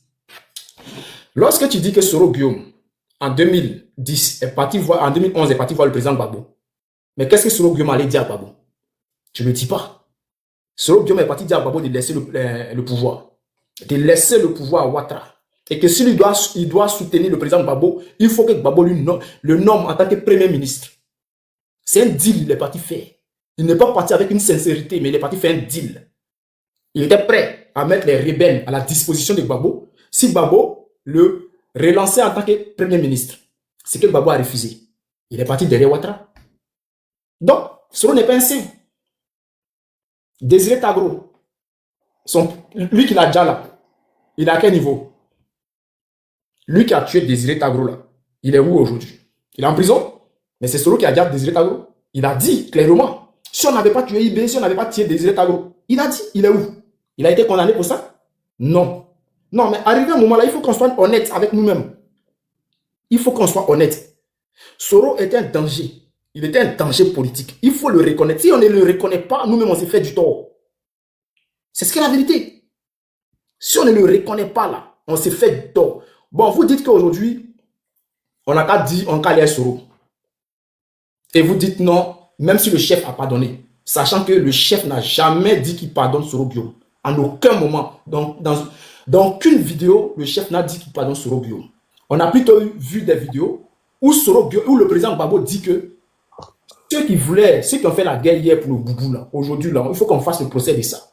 Lorsque tu dis que Soro Guillaume, en 2010, en 2011, est parti voir le président Gbagbo, mais qu'est-ce que Soro Guillaume allait dire à Gbagbo? Tu ne le dis pas. Soro Guillaume est parti dire à Gbagbo de laisser le pouvoir. De laisser le pouvoir à Ouattara. Et que s'il doit soutenir le président Gbagbo, il faut que Gbagbo le nomme en tant que premier ministre. C'est un deal, il est parti faire. Il n'est pas parti avec une sincérité, mais il est parti faire un deal. Il était prêt à mettre les rebelles à la disposition de Gbagbo si Gbagbo le relançait en tant que premier ministre. C'est que Gbagbo a refusé. Il est parti derrière Ouattara. Donc, Soro n'est pas un saint. Désiré Tagro, lui qui l'a déjà là, il est à quel niveau? Lui qui a tué Désiré Tagro là, il est où aujourd'hui? Il est en prison, mais c'est Soro qui a déjà Désiré Tagro. Il a dit clairement, si on n'avait pas tué IB, si on n'avait pas tué Désiré Tagro, il a dit, il est où? Il a été condamné pour ça? Non. Non, mais arrivé à un moment là, il faut qu'on soit honnête avec nous-mêmes. Il faut qu'on soit honnête. Soro était un danger. Il était un danger politique. Il faut le reconnaître. Si on ne le reconnaît pas, nous-mêmes, on s'est fait du tort. C'est ce qu'est la vérité. Si on ne le reconnaît pas là, on s'est fait du tort. Bon, vous dites qu'aujourd'hui, on n'a qu'à dire, on n'a qu'à aller à Soro. Et vous dites non, même si le chef a pardonné, sachant que le chef n'a jamais dit qu'il pardonne Soro Guillaume. En aucun moment. Dans aucune vidéo, le chef n'a dit qu'il pardonne Soro Guillaume. On a plutôt vu des vidéos où le président Gbagbo dit que ceux qui ont fait la guerre hier pour le boubou, là, aujourd'hui, là, il faut qu'on fasse le procès de ça.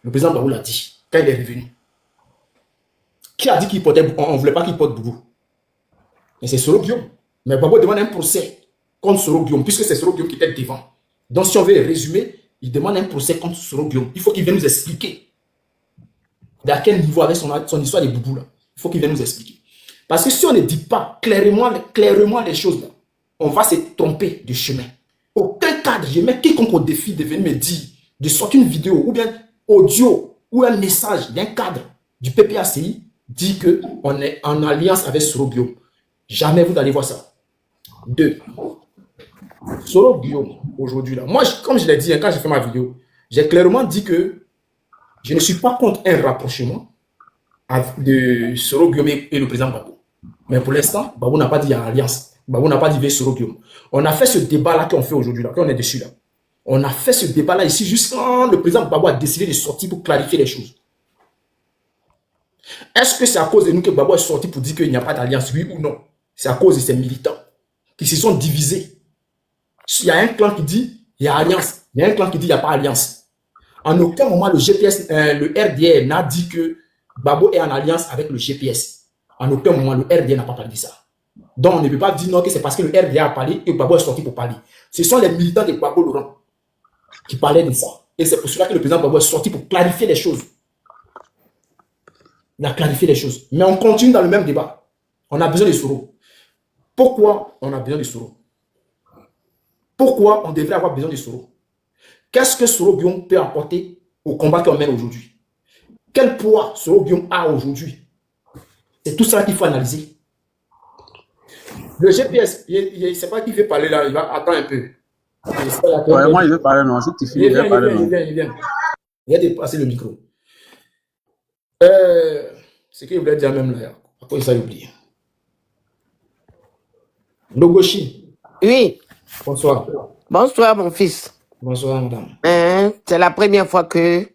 Le président Gbagbo l'a dit quand il est revenu. Qui a dit qu'il portait, on ne voulait pas qu'il porte boubou? Mais c'est Soro Guillaume. Mais Gbagbo demande un procès contre Soro Guillaume, puisque c'est Soro Guillaume qui était devant. Donc, si on veut résumer, il demande un procès contre Soro Guillaume. Il faut qu'il vienne nous expliquer à quel niveau avec son histoire de boubou là. Il faut qu'il vienne nous expliquer. Parce que si on ne dit pas clairement les choses là, on va se tromper de chemin. Aucun cadre, je mets quiconque au défi de venir me dire, de sortir une vidéo ou bien audio ou un message d'un cadre du PPACI dit qu'on est en alliance avec Soro Guillaume. Jamais vous allez voir ça. 2. Soro Guillaume, aujourd'hui, là, moi, comme je l'ai dit, hein, quand j'ai fait ma vidéo, j'ai clairement dit que je ne suis pas contre un rapprochement de Soro Guillaume et le président Babou. Mais pour l'instant, Babou n'a pas dit il y a alliance. Babou n'a pas dit vive Soro Guillaume. On a fait ce débat-là qu'on fait aujourd'hui, là, qu'on est dessus là. On a fait ce débat-là ici juste quand le président Babou a décidé de sortir pour clarifier les choses. Est-ce que c'est à cause de nous que Babou est sorti pour dire qu'il n'y a pas d'alliance, oui ou non? C'est à cause de ces militants qui se sont divisés. Il y a un clan qui dit il y a alliance. Il y a un clan qui dit il n'y a pas alliance. En aucun moment, le GPS, le RDR n'a dit que Babou est en alliance avec le GPS. En aucun moment, le RDR n'a pas parlé de ça. Donc, on ne peut pas dire non que c'est parce que le RDR a parlé et Babou est sorti pour parler. Ce sont les militants de Babou Laurent qui parlaient de ça. Et c'est pour cela que le président Babou est sorti pour clarifier les choses. Il a clarifié les choses. Mais on continue dans le même débat. On a besoin de Soro. Pourquoi on a besoin de Soro? Pourquoi on devrait avoir besoin de Soro? Qu'est-ce que Soro Guillaume peut apporter au combat qu'on mène aujourd'hui? Quel poids Soro Guillaume a aujourd'hui? C'est tout ça qu'il faut analyser. Le GPS, il ne sait pas qui veut parler là, il va attendre un peu. Ouais, moi, il veut parler, non. Si tu finis, il veut parler, non. Il vient. Il a dépassé le micro. Ce qu'il voulait dire même là, après ça, il oublie. Logoshi. Oui, Bonsoir. bonsoir mon fils. Bonsoir, madame. C'est la première fois que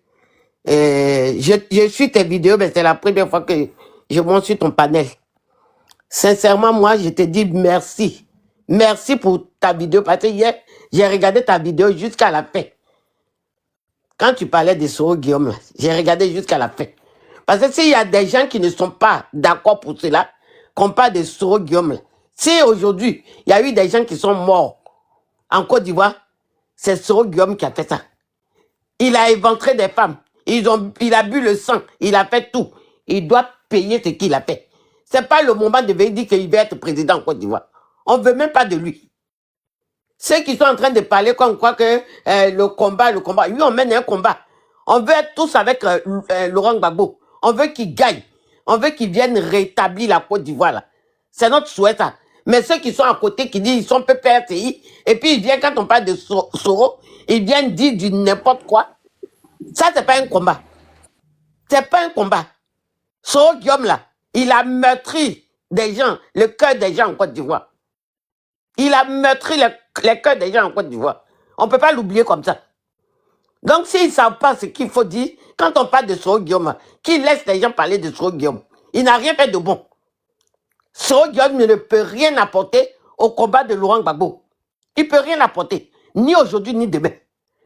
je suis tes vidéos, mais c'est la première fois que je monte sur ton panel. Sincèrement, moi, je te dis merci. Merci pour ta vidéo, parce que hier, j'ai regardé ta vidéo jusqu'à la fin. Quand tu parlais de Soro Guillaume, j'ai regardé jusqu'à la fin. Parce que s'il y a des gens qui ne sont pas d'accord pour cela, qu'on parle de Soro Guillaume, si aujourd'hui, il y a eu des gens qui sont morts en Côte d'Ivoire, c'est Soro Guillaume qui a fait ça. Il a éventré des femmes. Il a bu le sang. Il a fait tout. Il doit payer ce qu'il a fait. C'est pas le moment de venir dire qu'il veut être président en Côte d'Ivoire. On ne veut même pas de lui. Ceux qui sont en train de parler comme quoi que le combat, oui, on mène un combat. On veut être tous avec Laurent Gbagbo. On veut qu'il gagne. On veut qu'il vienne rétablir la Côte d'Ivoire là. C'est notre souhait ça. Mais ceux qui sont à côté, qui disent qu'ils sont PPRTI, et puis ils viennent, quand on parle de Soro, ils viennent dire du n'importe quoi. Ça, c'est pas un combat. C'est pas un combat. Soro Guillaume là, il a meurtri des gens, le cœur des gens en Côte d'Ivoire. Il a meurtri les cœurs des gens en Côte d'Ivoire. On ne peut pas l'oublier comme ça. Donc, s'ils ne savent pas ce qu'il faut dire, quand on parle de Soro Guillaume, qu'ils laissent les gens parler de Soro Guillaume. Il n'a rien fait de bon. Soro Guillaume ne peut rien apporter au combat de Laurent Gbagbo. Il ne peut rien apporter, ni aujourd'hui, ni demain.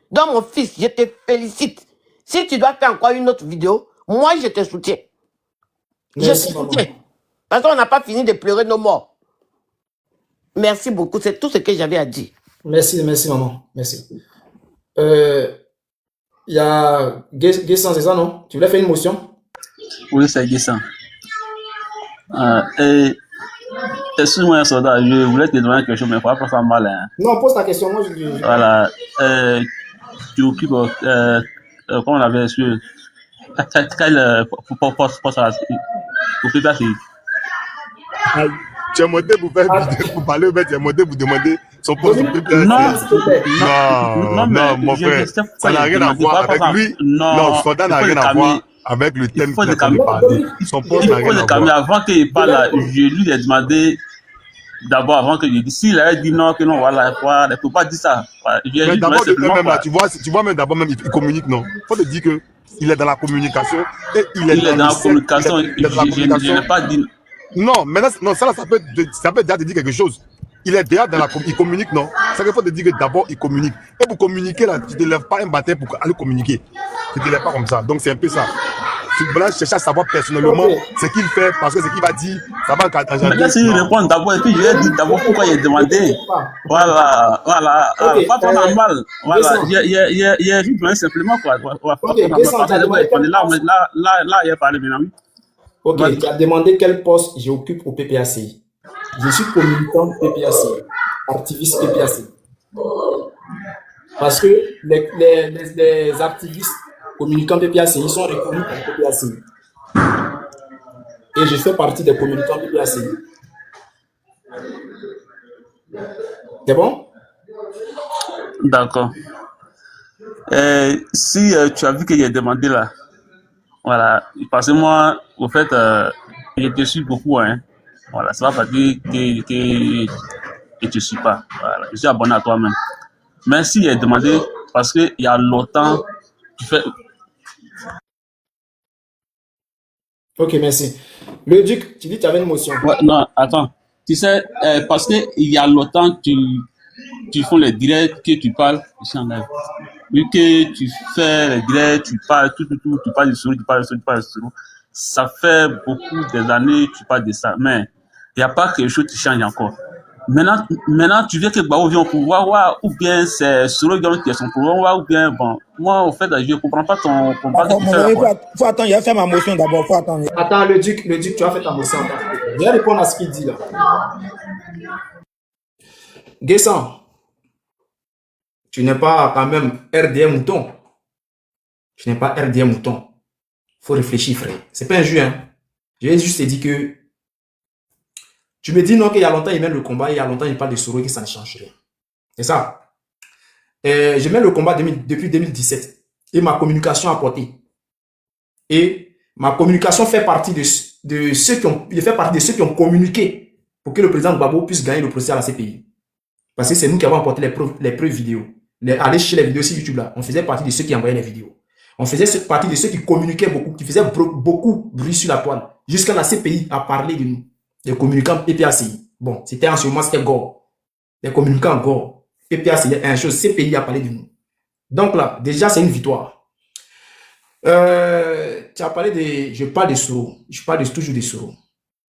Donc, mon fils, je te félicite. Si tu dois faire encore une autre vidéo, moi, je te soutiens. Merci, Je te soutiens. Parce qu'on n'a pas fini de pleurer nos morts. Merci beaucoup. C'est tout ce que j'avais à dire. Merci, maman. Merci. Il y a Guessan, c'est ça, non? Tu voulais faire une motion? Oui, c'est Guessant. Excuse-moi, un soldat, je voulais te demander quelque chose, mais il ne faut pas ça mal. Hein. Non, pose ta question. Moi, je dis. Voilà. Tu occupes, comment on avait su, quel poste au PPACI? Tu es monté pour faire vidéo, pour parler, mais tu es monté pour demander son poste au PPACI. Non, mon frère, ça n'a rien à voir avec lui. Non, Soda n'a rien à voir avec le thème qu'il a parlé. Son poste n'a rien à voir. Avant qu'il parle, je lui ai demandé d'abord, avant que je dise, s'il avait dit non, que non, voilà, il ne faut pas dire ça. Mais d'abord, tu vois même d'abord, même, il communique, non. Il faut te dire qu'il est dans la communication. Et il est dans la communication. Je n'ai pas dit. Non, maintenant, non, ça peut déjà te dire quelque chose. Il est déjà dans la il communique, non? Ça qu'il faut te dire que d'abord, il communique. Et pour communiquer, là, tu ne te lèves pas un baptême pour aller communiquer. Tu ne te lèves pas comme ça. Donc, c'est un peu ça. Tu vas chercher à savoir personnellement ce qu'il fait, parce que ce qu'il va dire, ça va Mais là, si il répond d'abord, et puis je lui ai dit d'abord pourquoi il a demandé. Voilà. Pas prendre mal. Voilà. Il a juste simplement, quoi. Là, il a parlé, maintenant. Ok, tu as demandé quel poste j'occupe au PPACI. Je suis communicant PPACI, activiste PPACI. Parce que les activistes communicants PPACI, ils sont reconnus par PPACI. Et je fais partie des communicants PPACI. C'est bon? D'accord. Si tu as vu que j'ai demandé là, voilà, parce que moi, au fait, je te suis beaucoup, hein. Voilà, ça va pas dire que je te suis pas. Voilà, je suis abonné à toi-même. Mais si j'ai demandé, parce qu'il y a longtemps, tu fais. Ok, merci. Le Duc, tu dis que tu avais une motion. Ouais, non, attends. Tu sais, parce qu'il y a longtemps, tu fais les directs, que tu parles, ici en live. Vu que tu fais les directs, tu parles, tu parles du solo, tu parles du solo, tu parles du solo. Ça fait beaucoup des années que tu parles de ça. Mais il n'y a pas quelque chose qui change encore. Maintenant, tu veux que Bao vienne au pouvoir, ouais, ou bien c'est Solo qui est son pouvoir, ouais, ou bien, bon, moi, au fait, je ne comprends pas ton combat que D'accord, tu mon fais là, ami, quoi. faut attendre, il a fait ma motion d'abord, faut attendre. Attends, le Duc, tu as fait ta motion. Je vais répondre à ce qu'il dit là. Guessant, tu n'es pas quand même RDM mouton. Tu n'es pas RDM mouton. Faut réfléchir, frère. C'est pas un jeu, hein. Je vais juste te dire que tu me dis non qu'il y a longtemps il mène le combat, il y a longtemps il parle de Soro et que ça ne change rien. C'est ça. Je mène le combat depuis 2017 et ma communication a porté. Et ma communication fait partie de ceux qui ont communiqué pour que le président Gbagbo puisse gagner le procès à la CPI. Parce que c'est nous qui avons apporté les preuves vidéo. Aller chercher les vidéos sur YouTube là, on faisait partie de ceux qui envoyaient les vidéos. On faisait partie de ceux qui communiquaient beaucoup, qui faisaient beaucoup bruit sur la toile. Jusqu'à la CPI a parlé de nous. Les communicants PPACI. Bon, c'était en ce moment, c'était Gore. Les communicants Gore. PPACI, un chose, CPI a parlé de nous. Donc là, déjà, c'est une victoire. Tu as parlé de... Je parle de Soro. Je parle toujours de Soro.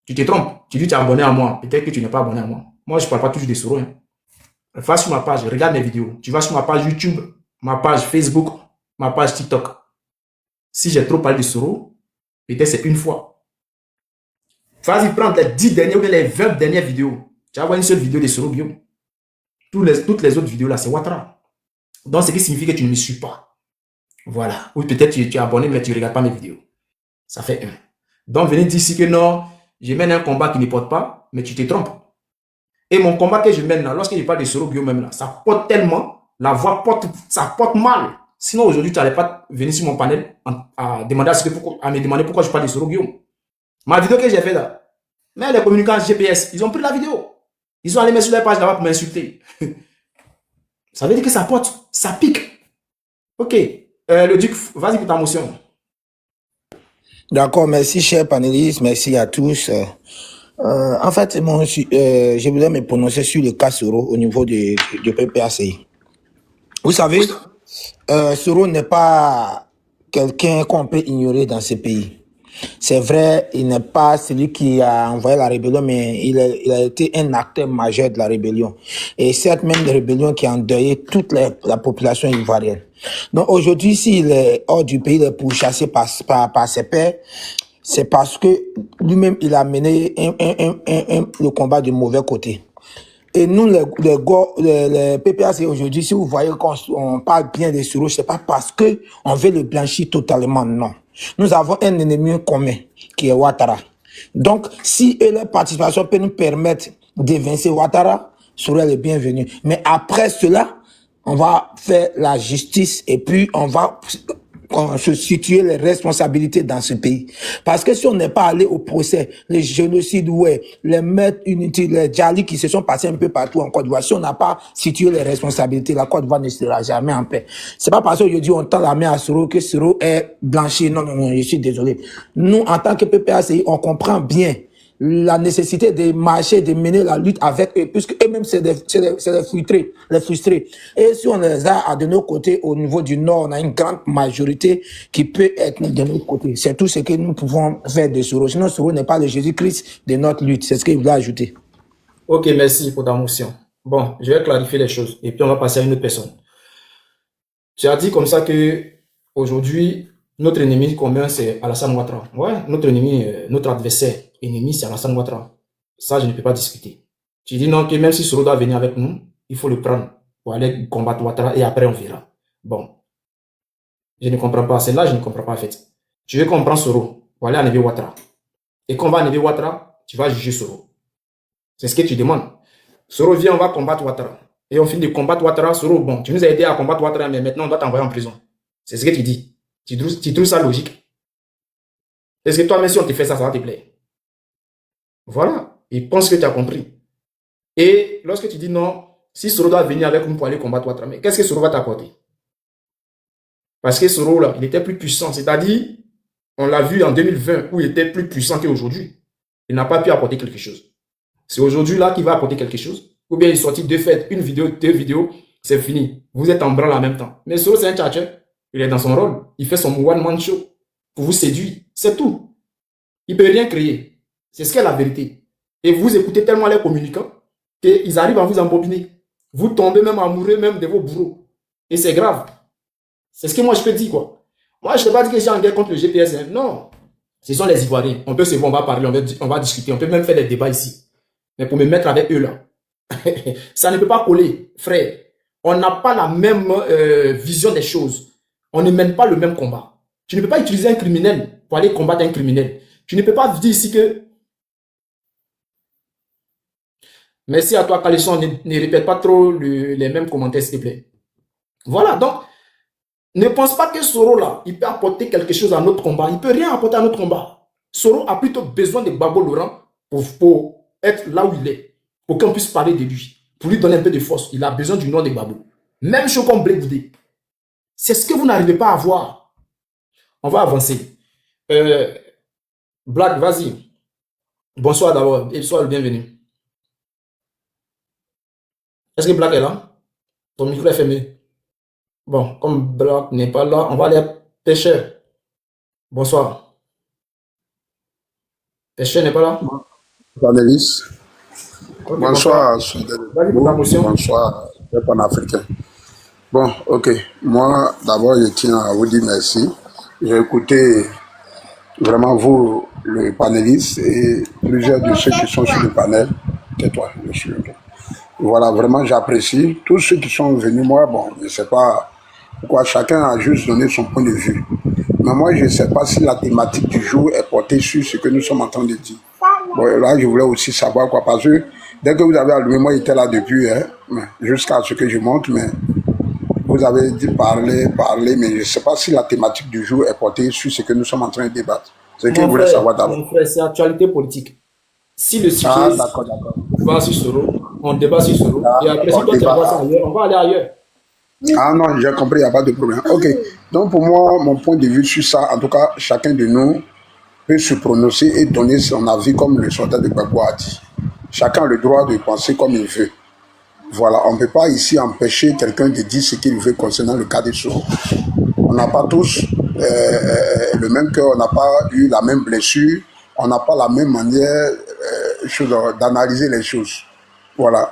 Tu te trompes. Tu dis que tu es abonné à moi. Peut-être que tu n'es pas abonné à moi. Moi, je ne parle pas toujours de Soro. Hein. Va sur ma page, regarde mes vidéos. Tu vas sur ma page YouTube, ma page Facebook, ma page TikTok. Si j'ai trop parlé de Soro, peut-être c'est une fois. Vas-y, prends les 10 dernières ou les 20 dernières vidéos. Tu vas voir une seule vidéo de Soro Guillaume. Toutes les autres vidéos là, c'est Ouattara. Donc, ce qui signifie que tu ne me suis pas. Voilà. Ou peut-être tu es abonné, mais tu ne regardes pas mes vidéos. Ça fait un. Donc, venez dire ici que non, je mène un combat qui ne porte pas, mais tu te trompes. Et mon combat que je mène là, lorsque je parle de Soro Guillaume même là, ça porte tellement, la voix porte, ça porte mal. Sinon, aujourd'hui, tu n'allais pas venir sur mon panel à me demander pourquoi je parle de Soro Guillaume. Ma vidéo que j'ai fait là, mais les communicants GPS, ils ont pris la vidéo. Ils sont allés mettre sur la page là-bas pour m'insulter. Ça veut dire que ça porte, ça pique. Ok. Le Duc, vas-y pour ta motion. D'accord, merci, chers panélistes, merci à tous. En fait, je voulais me prononcer sur le cas Soro au niveau du PPACI. Vous savez, Soro n'est pas quelqu'un qu'on peut ignorer dans ce pays. C'est vrai, il n'est pas celui qui a envoyé la rébellion, mais il a été un acteur majeur de la rébellion. Et cette même rébellion qui a endeuillé toute la population ivoirienne. Donc aujourd'hui, s'il est hors du pays, il est pourchassé par ses pairs, c'est parce que lui-même, il a mené le combat du mauvais côté. Et nous, les PPAC aujourd'hui, si vous voyez qu'on parle bien de Soro, c'est pas parce que on veut le blanchir totalement, non. Nous avons un ennemi commun, qui est Ouattara. Donc, si leur participation peut nous permettre d'évincer Ouattara, Soro est le bienvenu. Mais après cela, on va faire la justice et puis on va se situer les responsabilités dans ce pays. Parce que si on n'est pas allé au procès, les génocides, ouais, les meurtres inutiles, les djalis qui se sont passés un peu partout en Côte d'Ivoire, si on n'a pas situé les responsabilités, la Côte d'Ivoire ne sera jamais en paix. C'est pas parce qu'aujourd'hui on tend la main à Soro que Soro est blanchi. Non, je suis désolé. Nous, en tant que PPACI, on comprend bien la nécessité de marcher, de mener la lutte avec eux, puisque eux-mêmes, c'est les frustrés. Et si on les a de nos côtés, au niveau du Nord, on a une grande majorité qui peut être de notre côté. C'est tout ce que nous pouvons faire de Soro. Sinon, Soro n'est pas le Jésus-Christ de notre lutte. C'est ce qu'il voulait ajouter. Ok, merci pour ta motion. Bon, je vais clarifier les choses et puis on va passer à une autre personne. Tu as dit comme ça que aujourd'hui, notre ennemi commun, c'est Alassane Ouattara. Ouais, notre ennemi, notre adversaire ennemi, c'est Alassane Ouattara. Ça, je ne peux pas discuter. Tu dis non, que même si Soro doit venir avec nous, il faut le prendre pour aller combattre Ouattara et après on verra. Bon. Je ne comprends pas. C'est là je ne comprends pas en fait. Tu veux qu'on prenne Soro pour aller enlever Ouattara. Et quand on va enlever Ouattara, tu vas juger Soro. C'est ce que tu demandes. Soro vient, on va combattre Ouattara. et on finit de combattre Ouattara. Soro, bon, tu nous as aidé à combattre Ouattara, mais maintenant on doit t'envoyer en prison. C'est ce que tu dis. Tu trouves ça logique? Est-ce que toi-même, si on te fait ça, ça va te plaire? Voilà. Il pense que tu as compris. Et lorsque tu dis non, si Soro doit venir avec nous pour aller combattre Ouattara, mais qu'est-ce que Soro va t'apporter? Parce que Soro, là, il était plus puissant. C'est-à-dire, on l'a vu en 2020 où il était plus puissant qu'aujourd'hui. Il n'a pas pu apporter quelque chose. C'est aujourd'hui là qu'il va apporter quelque chose. Ou bien il sortit deux fêtes, une vidéo, deux vidéos, c'est fini. Vous êtes en branle en même temps. Mais Soro, c'est un tchatcher. Il est dans son rôle. Il fait son one-man show pour vous séduire. C'est tout. Il ne peut rien créer. C'est ce qu'est la vérité. Et vous écoutez tellement les communicants qu'ils arrivent à vous embobiner. Vous tombez même amoureux même de vos bourreaux. Et c'est grave. C'est ce que moi je peux dire, quoi. Moi, je ne peux pas dire que je suis en guerre contre le GPS. Hein. Non. Ce sont les Ivoiriens. On peut se voir, on va parler, on va discuter. On peut même faire des débats ici. Mais pour me mettre avec eux, là, ça ne peut pas coller, frère. On n'a pas la même vision des choses. On ne mène pas le même combat. Tu ne peux pas utiliser un criminel pour aller combattre un criminel. Tu ne peux pas dire ici que... Merci à toi, Calisson. Ne répète pas trop les mêmes commentaires, s'il te plaît. Voilà, donc, ne pense pas que Soro, là, il peut apporter quelque chose à notre combat. Il ne peut rien apporter à notre combat. Soro a plutôt besoin de Gbagbo Laurent pour être là où il est, pour qu'on puisse parler de lui, pour lui donner un peu de force. Il a besoin du nom de Gbagbo. Même chose comme Blé Goudé. C'est ce que vous n'arrivez pas à voir. On va avancer. Black, vas-y. Bonsoir d'abord et sois le bienvenu. Est-ce que Black est là? Ton micro est fermé. Bon, comme Black n'est pas là, on va aller à Pêcheur. Bonsoir. Pêcheur n'est pas là? Panélis. Ok, Bonsoir, Vas-y pour ta motion. bonsoir, les panafricains. Bon, ok. Moi, d'abord, je tiens à vous dire merci. J'ai écouté vraiment vous, le panéliste, et plusieurs de ceux qui sont sur le panel. Tais-toi, je suis ok. Voilà, vraiment, j'apprécie. Tous ceux qui sont venus, moi, bon, je ne sais pas pourquoi chacun a juste donné son point de vue. Mais moi, je ne sais pas si la thématique du jour est portée sur ce que nous sommes en train de dire. Bon, là, je voulais aussi savoir quoi, parce que dès que vous avez allumé, moi, j'étais là depuis, hein, jusqu'à ce que je monte, mais vous avez dit parler, mais je ne sais pas si la thématique du jour est portée sur ce que nous sommes en train de débattre. C'est ce que je voulais savoir d'abord. Mon frère, c'est actualité politique. Si le sujet D'accord. va sur Soro, on débat sur Soro, et après, si toi tu vois ça ailleurs, on va aller ailleurs. Ah non, j'ai compris, il n'y a pas de problème. Ok, donc pour moi, mon point de vue sur ça, en tout cas, chacun de nous peut se prononcer et donner son avis comme le soldat de Gbagbo a dit. Chacun a le droit de penser comme il veut. Voilà, on ne peut pas ici empêcher quelqu'un de dire ce qu'il veut concernant le cas des Soro. On n'a pas tous le même cœur, on n'a pas eu la même blessure, on n'a pas la même manière d'analyser les choses. Voilà.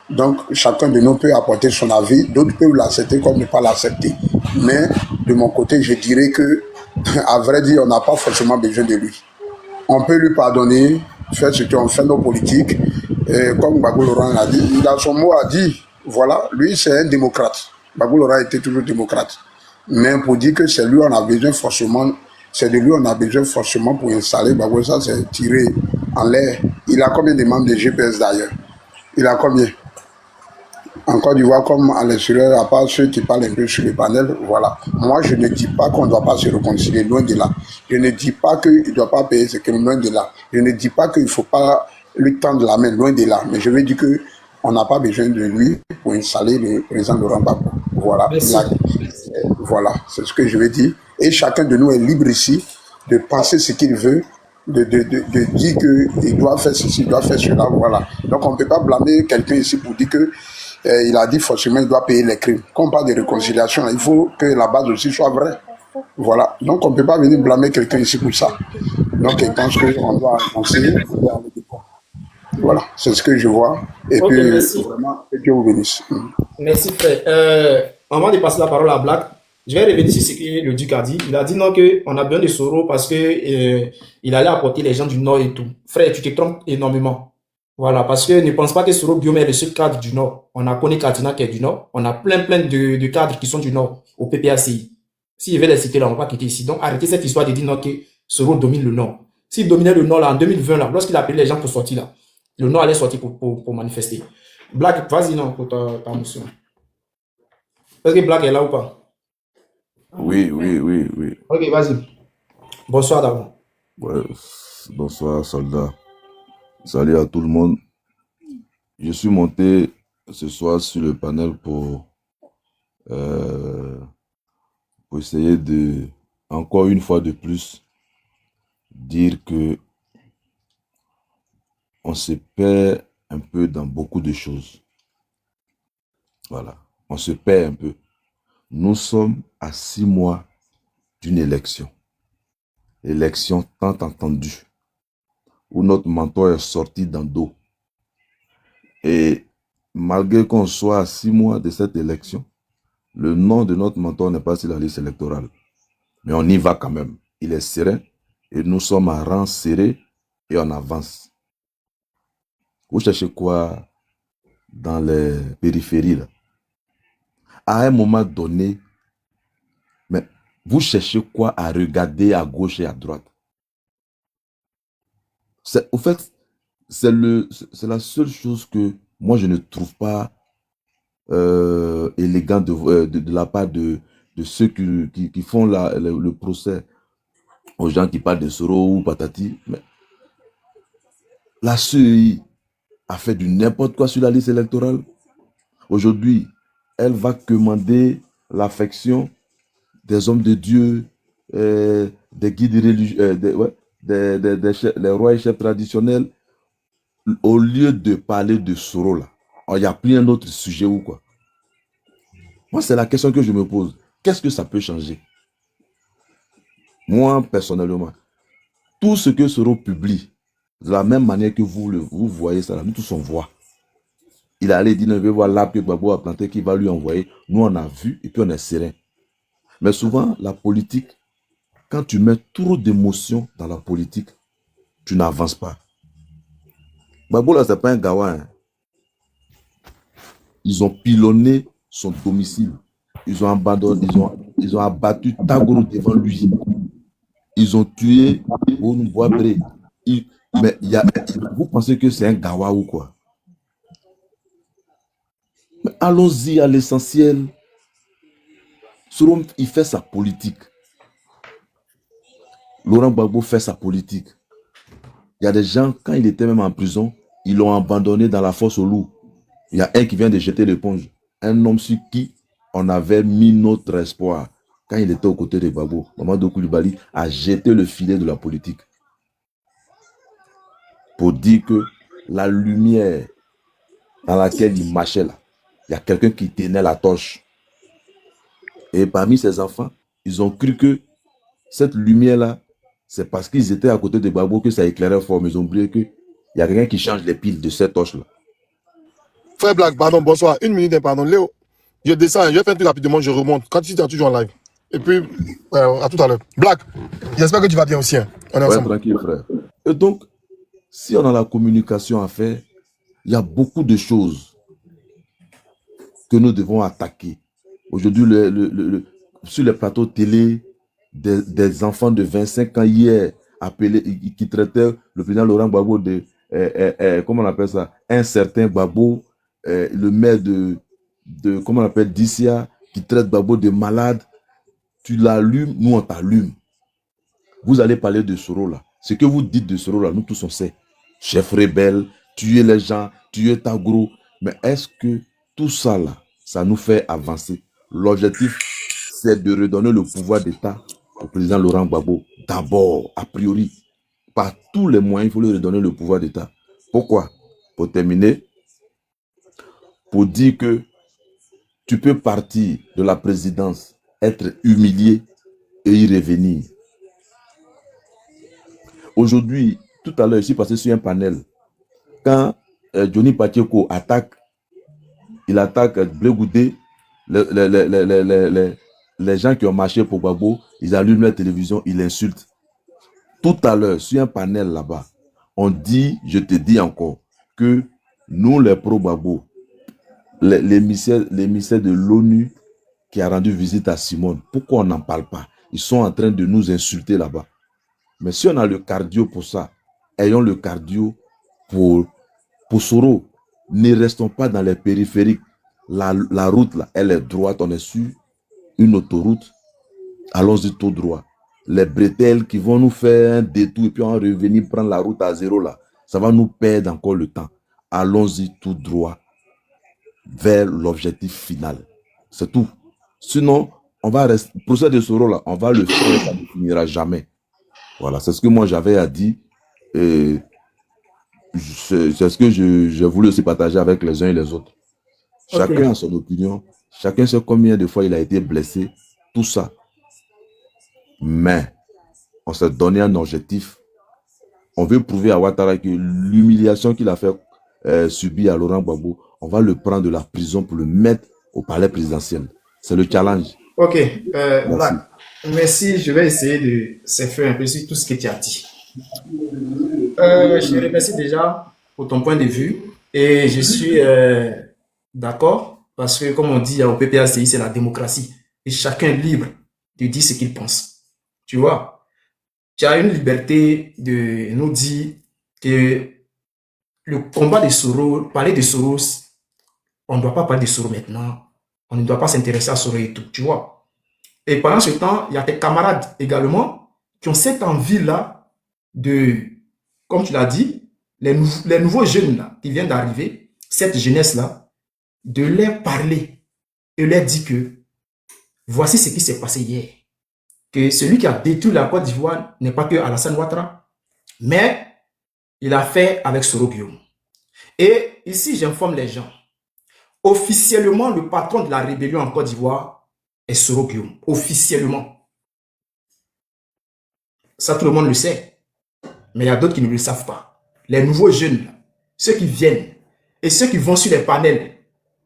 Donc, chacun de nous peut apporter son avis, d'autres peuvent l'accepter comme ne pas l'accepter. Mais, de mon côté, je dirais que, à vrai dire, on n'a pas forcément besoin de lui. On peut lui pardonner, faire ce qu'on fait nos politiques. Et comme Gbagbo Laurent l'a dit, il a son mot à dire. Voilà, lui, c'est un démocrate. Gbagbo Laurent était toujours démocrate. Mais pour dire que c'est lui, on a besoin forcément, c'est de lui, on a besoin forcément pour installer Gbagbo, ça, c'est tiré en l'air. Il a combien de membres de GPS d'ailleurs? Il a combien? En Côte d'Ivoire, comme à l'extérieur, à part ceux qui parlent un peu sur le panel, voilà. Moi, je ne dis pas qu'on ne doit pas se réconcilier, loin de là. Je ne dis pas qu'il ne doit pas payer ce crimes, loin de là. Je ne dis pas qu'il ne faut pas lui tendre la main, loin de là. Mais je veux dire qu'on n'a pas besoin de lui pour installer le président Laurent Gbagbo. Voilà. Voilà, c'est ce que je veux dire. Et chacun de nous est libre ici de penser ce qu'il veut, de dire qu'il doit faire ceci, il doit faire cela, voilà. Donc on ne peut pas blâmer quelqu'un ici pour dire que il a dit forcément il doit payer les crimes. Quand on parle de réconciliation, il faut que la base aussi soit vraie. Voilà. Donc on ne peut pas venir blâmer quelqu'un ici pour ça. Donc je pense qu'on doit avancer. Voilà, c'est ce que je vois. Et Ok, puis, merci. vraiment, que Dieu vous bénisse. Merci, frère. Avant de passer la parole à Black, je vais revenir sur ce que le duc a dit. Il a dit non, qu'on a besoin de Soro parce que il allait apporter les gens du Nord et tout. Frère, tu te trompes énormément. Voilà, parce que ne pense pas que Soro Guillaume est le seul cadre du Nord. On a Koné Katina qui est du Nord. On a plein de cadres qui sont du Nord au PPACI. S'il veut les citer là, on va pas quitter ici. Donc arrêtez cette histoire de dire non, que Soro domine le Nord. S'il dominait le Nord là, en 2020, là, lorsqu'il a appelé les gens pour sortir là, le Nord allait sortir pour manifester. Black, vas-y, non, pour ta motion. Est-ce que Black est là ou pas? Oui, oui, oui, oui. Ok, vas-y. Bonsoir d'abord. Ouais, bonsoir, soldat. Salut à tout le monde. Je suis monté ce soir sur le panel euh, pour essayer de, encore une fois de plus, dire que on se perd un peu dans beaucoup de choses. Voilà, on se perd un peu. Nous sommes à 6 mois d'une élection. Élection tant attendue, où notre mentor est sorti dans dos. Et malgré qu'on soit à 6 mois de cette élection, le nom de notre mentor n'est pas sur la liste électorale. Mais on y va quand même. Il est serein et nous sommes à rang serré et on avance. Vous cherchez quoi dans les périphéries là? À un moment donné, mais vous cherchez quoi à regarder à gauche et à droite? Au fait, c'est la seule chose que moi je ne trouve pas élégant de la part de ceux qui font le procès aux gens qui parlent de Soro ou Patati. Mais la CEI a fait du n'importe quoi sur la liste électorale. Aujourd'hui, elle va commander l'affection des hommes de Dieu, des guides religieux, les rois et chefs traditionnels, au lieu de parler de Soro là. Il n'y a plus un autre sujet ou quoi? Moi, c'est la question que je me pose. Qu'est-ce que ça peut changer? Moi, personnellement, tout ce que Soro publie, de la même manière que vous voyez ça, là, nous tous on voit. Il allait dire, on veut voir l'arbre que Gbagbo a planté, qu'il va lui envoyer. Nous, on a vu et puis on est serein. Mais souvent, la politique, quand tu mets trop d'émotions dans la politique, tu n'avances pas. Gbagbo, là, c'est pas un gawa. Hein. Ils ont pilonné son domicile. Ils ont abandonné, ils ont abattu Tagoro devant lui. Ils ont tué Bonou Boabré. Mais vous pensez que c'est un gawa ou quoi? Mais allons-y à l'essentiel. Soro, il fait sa politique. Laurent Gbagbo fait sa politique. Il y a des gens, quand il était même en prison, ils l'ont abandonné dans la fosse au loup. Il y a un qui vient de jeter l'éponge. Un homme sur qui on avait mis notre espoir. Quand il était aux côtés de Gbagbo, Mamadou Koulibaly a jeté le filet de la politique. Pour dire que la lumière dans laquelle il marchait là, il y a quelqu'un qui tenait la torche. Et parmi ces enfants, ils ont cru que cette lumière-là, c'est parce qu'ils étaient à côté de Gbagbo que ça éclairait fort. Mais ils ont oublié qu'il y a quelqu'un qui change les piles de cette torche-là. Frère Black, pardon, bonsoir. Une minute, pardon. Léo, je descends, je vais faire un truc rapidement, je remonte. Quand tu es toujours en live. Et puis, à tout à l'heure. Black, j'espère que tu vas bien aussi. Hein. On est ensemble. Tranquille, frère. Et donc, si on a la communication à faire, il y a beaucoup de choses que nous devons attaquer. Aujourd'hui, sur les plateaux télé, des enfants de 25 ans hier appelés, qui traitaient le président Laurent Gbagbo de, comment on appelle ça, un certain Gbagbo, le maire de comment on appelle, d'Issia, qui traite Gbagbo de malade. Tu l'allumes, nous on t'allume. Vous allez parler de Soro là. Ce que vous dites de Soro là, nous tous on sait. Chef rebelle, tuer les gens, tuer Tagoro. Mais est-ce que tout ça là, ça nous fait avancer? L'objectif, c'est de redonner le pouvoir d'État au président Laurent Gbagbo. D'abord, a priori, par tous les moyens, il faut lui redonner le pouvoir d'État. Pourquoi? Pour terminer, pour dire que tu peux partir de la présidence, être humilié et y revenir. Aujourd'hui, tout à l'heure, je suis passé sur un panel. Quand Johnny Pacheco attaque, il attaque Blé Goudé, les gens qui ont marché pour Gbagbo, ils allument la télévision, ils l'insultent. Tout à l'heure, sur un panel là-bas, on dit, je te dis encore, que nous, les pro-Gbagbo, l'émissaire de l'ONU qui a rendu visite à Simone, pourquoi on n'en parle pas? Ils sont en train de nous insulter là-bas. Mais si on a le cardio pour ça, ayons le cardio pour Soro. Ne restons pas dans les périphériques. La route, là, elle est droite. On est sur une autoroute. Allons-y tout droit. Les bretelles qui vont nous faire un détour et puis on va revenir prendre la route à zéro, là, ça va nous perdre encore le temps. Allons-y tout droit vers l'objectif final. C'est tout. Sinon, on va rester. Le procès de Soro, là, on va le faire, ça ne finira jamais. Voilà, c'est ce que moi j'avais à dire. Et c'est ce que j'ai voulu aussi partager avec les uns et les autres. Chacun Ok. a son opinion. Chacun sait combien de fois il a été blessé. Tout ça. Mais on s'est donné un objectif. On veut prouver à Ouattara que l'humiliation qu'il a fait subir à Laurent Gbagbo, on va le prendre de la prison pour le mettre au palais présidentiel. C'est le challenge. Ok, Merci. Black. Merci, je vais essayer de s'influer un peu sur tout ce que tu as dit. Je te remercie déjà pour ton point de vue et je suis d'accord parce que, comme on dit au PPACI, c'est la démocratie et chacun est libre de dire ce qu'il pense. Tu vois, tu as une liberté de nous dire que le combat de Soros, parler de Soros, on ne doit pas parler de Soros maintenant, on ne doit pas s'intéresser à Soros et tout, tu vois. Et pendant ce temps, il y a tes camarades également qui ont cette envie-là de, comme tu l'as dit, les nouveaux jeunes là, qui viennent d'arriver, cette jeunesse-là, de leur parler et leur dire que voici ce qui s'est passé hier. Que celui qui a détruit la Côte d'Ivoire n'est pas que Alassane Ouattara, mais il a fait avec Soro Guillaume. Et ici, j'informe les gens. Officiellement, le patron de la rébellion en Côte d'Ivoire est Soro Guillaume. Officiellement. Ça, tout le monde le sait. Mais il y a d'autres qui ne le savent pas. Les nouveaux jeunes, ceux qui viennent et ceux qui vont sur les panels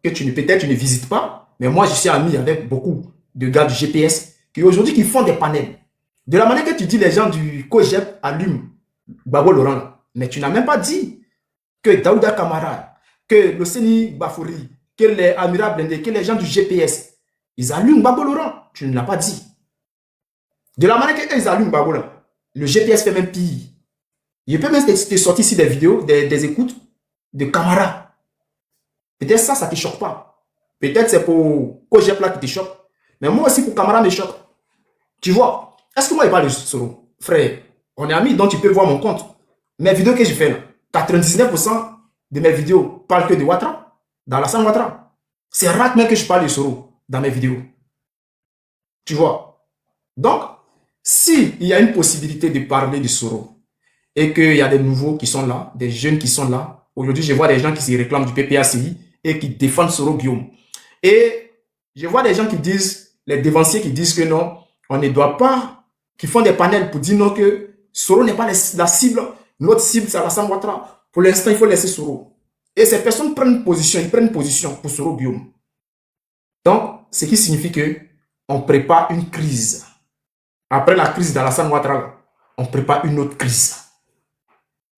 que peut-être tu ne visites pas, mais moi, je suis ami avec beaucoup de gars du GPS qui aujourd'hui qui font des panels. De la manière que tu dis, les gens du COGEP allument Gbagbo Laurent, mais tu n'as même pas dit que Daouda Kamara, que le Seni Bafouri, que les Amira Blende, que les gens du GPS, ils allument Gbagbo Laurent. Tu ne l'as pas dit. De la manière qu'ils allument Gbagbo Laurent, le GPS fait même pire. Je peux même te sortir ici des vidéos, des écoutes de Kamara. Peut-être ça ne te choque pas. Peut-être c'est pour COGEP là qui te choque. Mais moi aussi, pour Kamara me choque. Tu vois, est-ce que moi, je parle de Soro? Frère, on est amis, donc tu peux voir mon compte. Mes vidéos que je fais là, 99% de mes vidéos parlent que de Ouattara, d'Alassane Ouattara. C'est rare même que je parle de Soro dans mes vidéos. Tu vois. Donc, s'il y a une possibilité de parler de Soro et qu'il y a des nouveaux qui sont là, des jeunes qui sont là, aujourd'hui, je vois des gens qui se réclament du PPACI et qui défendent Soro Guillaume. Et je vois des gens qui disent, les dévanciers qui disent que non, on ne doit pas, qui font des panels pour dire non que Soro n'est pas la cible, notre cible c'est Alassane Ouattara. Pour l'instant, il faut laisser Soro. Et ces personnes prennent position, ils prennent position pour Soro Guillaume. Donc, ce qui signifie que on prépare une crise. Après la crise d'Alassane Ouattara, on prépare une autre crise.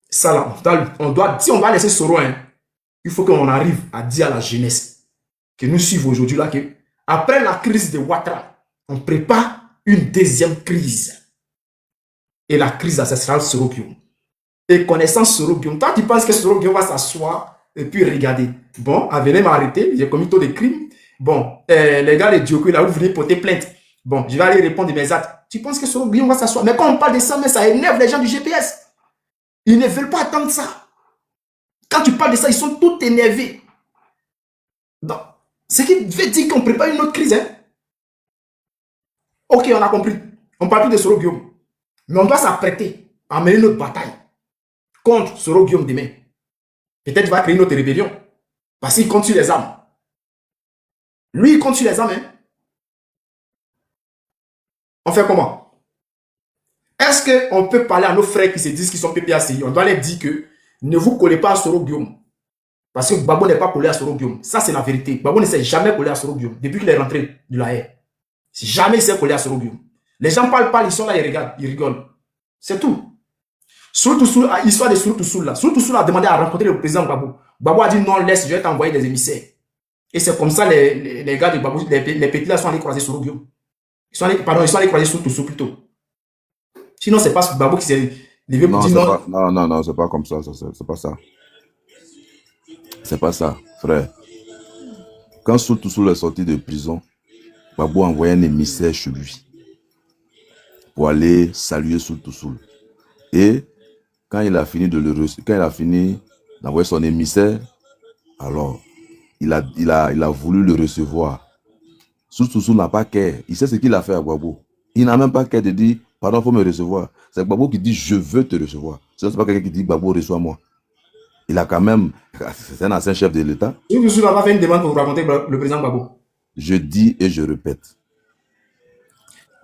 Ça là, si on va laisser Soro, hein, il faut qu'on arrive à dire à la jeunesse que nous suivons aujourd'hui là que après la crise de Ouattara, on prépare une deuxième crise. Et la crise, ça sera Soro Guillaume. Et connaissant Soro Guillaume, toi tu penses que Soro Guillaume va s'asseoir et puis regarder. Bon, venez m'arrêter, j'ai commis trop de crimes. Bon, les gars, les Dioku, là, vous venez porter plainte. Bon, je vais aller répondre de mes actes. Tu penses que Soro Guillaume va s'asseoir? Mais quand on parle de ça, mais ça énerve les gens du GPS. Ils ne veulent pas attendre ça. Quand tu parles de ça, ils sont tous énervés. Donc, ce qui veut dire qu'on prépare une autre crise. Hein? Ok, on a compris. On ne parle plus de Soro Guillaume. Mais on doit s'apprêter à mener notre bataille contre Soro Guillaume demain. Peut-être qu'il va créer une autre rébellion. Parce qu'il compte sur les armes. Lui, il compte sur les armes. Hein? On fait comment? Est-ce qu'on peut parler à nos frères qui se disent qu'ils sont PPACI? On doit leur dire que ne vous collez pas à Soro Guillaume. Parce que Gbagbo n'est pas collé à Soro Guillaume. Ça, c'est la vérité. Gbagbo ne s'est jamais collé à Soro Guillaume depuis qu'il est rentré de la haie. Jamais il s'est collé à Soro Guillaume. Les gens parlent, ils sont là, ils regardent, ils rigolent. C'est tout. Histoire de Souroutoussoul là. Souroutoussoul a demandé à rencontrer le président Gbagbo. Gbagbo a dit non, laisse, je vais t'envoyer des émissaires. Et c'est comme ça les gars de Gbagbo, les petits là sont allés croiser Soro Guillaume. Ils sont allés croiser Souroutoussoul plutôt. Sinon, c'est pas Gbagbo qui s'est levé pour dire non. Non, c'est pas comme ça, c'est pas ça. C'est pas ça, frère. Quand Sultu Sul est sorti de prison, Gbagbo a envoyé un émissaire chez lui pour aller saluer Sultu Sul. Et quand il a fini d'envoyer son émissaire, alors il a voulu le recevoir. Sultu Sul n'a pas qu'à. Il sait ce qu'il a fait à Gbagbo. Il n'a même pas qu'à de dire pardon, il faut me recevoir. C'est Gbagbo qui dit je veux te recevoir. Ce n'est pas quelqu'un qui dit Gbagbo reçois-moi. Il a quand même. C'est un ancien chef de l'État. Sultu Sul n'a pas fait une demande pour vous rencontrer le président Gbagbo. Je dis et je répète.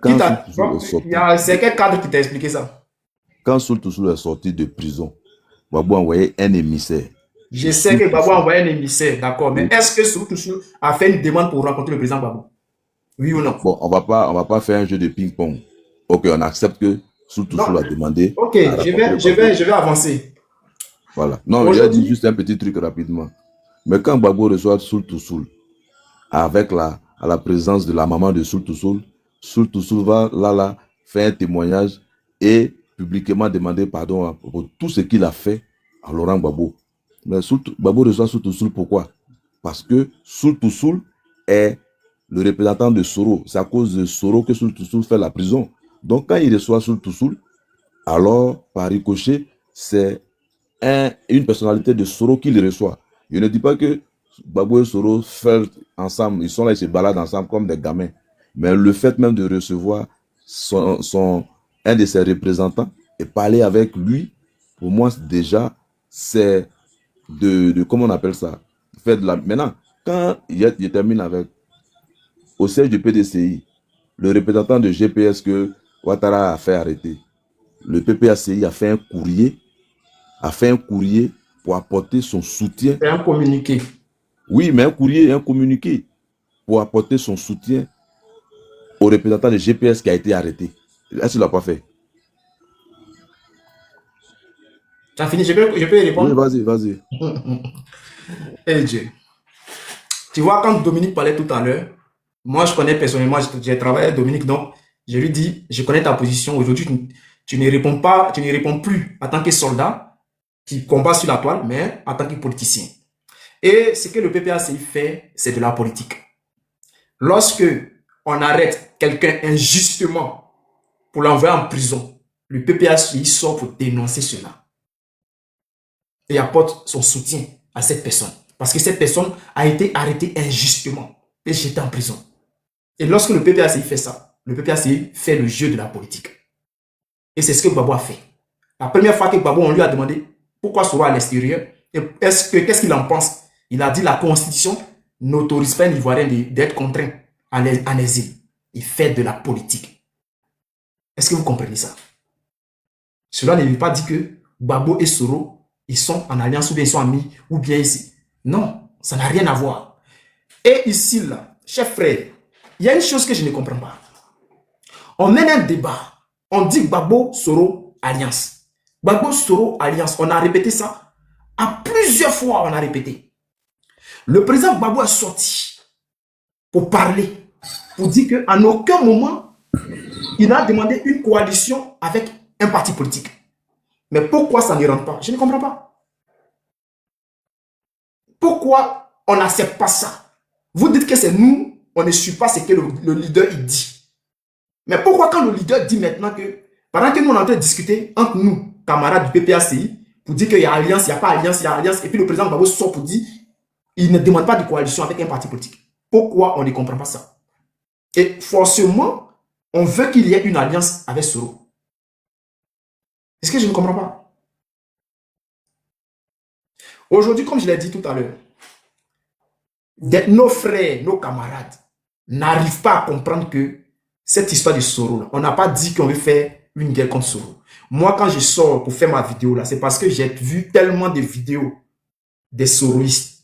C'est quel cadre qui t'a expliqué ça? Quand Sultu Sul est sorti de prison, Gbagbo a envoyé un émissaire. Je sais que Gbagbo a envoyé un émissaire, d'accord, mais est-ce que Sultu Sul a fait une demande pour rencontrer le président Gbagbo? Oui ou non? Bon, on va pas faire un jeu de ping-pong. Ok, on accepte que Sultu Sul a demandé. Ok, je vais avancer. Voilà. Non, mais j'ai dit juste un petit truc rapidement. Mais quand Gbagbo reçoit Sultu Sul, à la présence de la maman de Sultu Sul va là faire un témoignage et publiquement demander pardon pour tout ce qu'il a fait à Laurent Gbagbo. Mais Gbagbo reçoit Sultu Sul pourquoi? Parce que Sultu Sul est le représentant de Soro. C'est à cause de Soro que Sultu Sul fait la prison. Donc quand il reçoit Sultu Sul, alors par ricochet, c'est une personnalité de Soro qu'il reçoit. Je ne dis pas que Gbagbo et Soro font ensemble, ils sont là, ils se baladent ensemble comme des gamins. Mais le fait même de recevoir un de ses représentants et parler avec lui, pour moi déjà, c'est comment on appelle ça? Maintenant, quand il termine avec, au siège du PDCI, le représentant de GPS que Ouattara a fait arrêter, le PPACI a fait un courrier pour apporter son soutien. C'est un communiqué. Oui, mais un communiqué pour apporter son soutien au représentant de GPS qui a été arrêté. Est-ce qu'il ne l'a pas fait? Tu as fini? Je peux y répondre? Oui, vas-y. Eh Dieu. Tu vois, quand Dominique parlait tout à l'heure, moi je connais personnellement, j'ai travaillé avec Dominique, donc je lui dis, je connais ta position. Aujourd'hui, tu ne réponds plus en tant que soldat qui combat sur la toile, mais en tant que politicien. Et ce que le PPACI fait, c'est de la politique. Lorsque on arrête quelqu'un injustement pour l'envoyer en prison, le PPACI sort pour dénoncer cela et apporte son soutien à cette personne. Parce que cette personne a été arrêtée injustement et jetée en prison. Et lorsque le PPACI fait ça, le PPACI fait le jeu de la politique. Et c'est ce que Gbagbo a fait. La première fois que Gbagbo, on lui a demandé pourquoi Soro à l'extérieur, qu'est-ce qu'il en pense? Il a dit la Constitution n'autorise pas un Ivoirien d'être contraint en exil. Il fait de la politique. Est-ce que vous comprenez ça? Cela ne veut pas dire que Gbagbo et Soro, ils sont en alliance ou bien ils sont amis ou bien ici. Non, ça n'a rien à voir. Et ici, là, chers frères, il y a une chose que je ne comprends pas. On mène un débat. On dit Gbagbo, Soro, alliance. Gbagbo, Soro, alliance. On a répété ça. À plusieurs fois, on a répété. Le président Gbagbo est sorti pour parler, pour dire qu'en aucun moment, il n'a demandé une coalition avec un parti politique. Mais pourquoi ça ne rentre pas? Je ne comprends pas. Pourquoi on n'accepte pas ça? Vous dites que c'est nous, on ne suit pas ce que le leader il dit. Mais pourquoi quand le leader dit maintenant que, pendant que nous on est en train de discuter entre nous, camarades du PPACI, pour dire qu'il y a alliance, il n'y a pas alliance, il y a alliance, et puis le président Gbagbo sort pour dire il ne demande pas de coalition avec un parti politique. Pourquoi on ne comprend pas ça? Et forcément, on veut qu'il y ait une alliance avec Soro. Est-ce que je ne comprends pas? Aujourd'hui, comme je l'ai dit tout à l'heure, nos frères, nos camarades n'arrivent pas à comprendre que cette histoire de Soro, là, on n'a pas dit qu'on veut faire une guerre contre Soro. Moi, quand je sors pour faire ma vidéo, là, c'est parce que j'ai vu tellement de vidéos des soroïstes.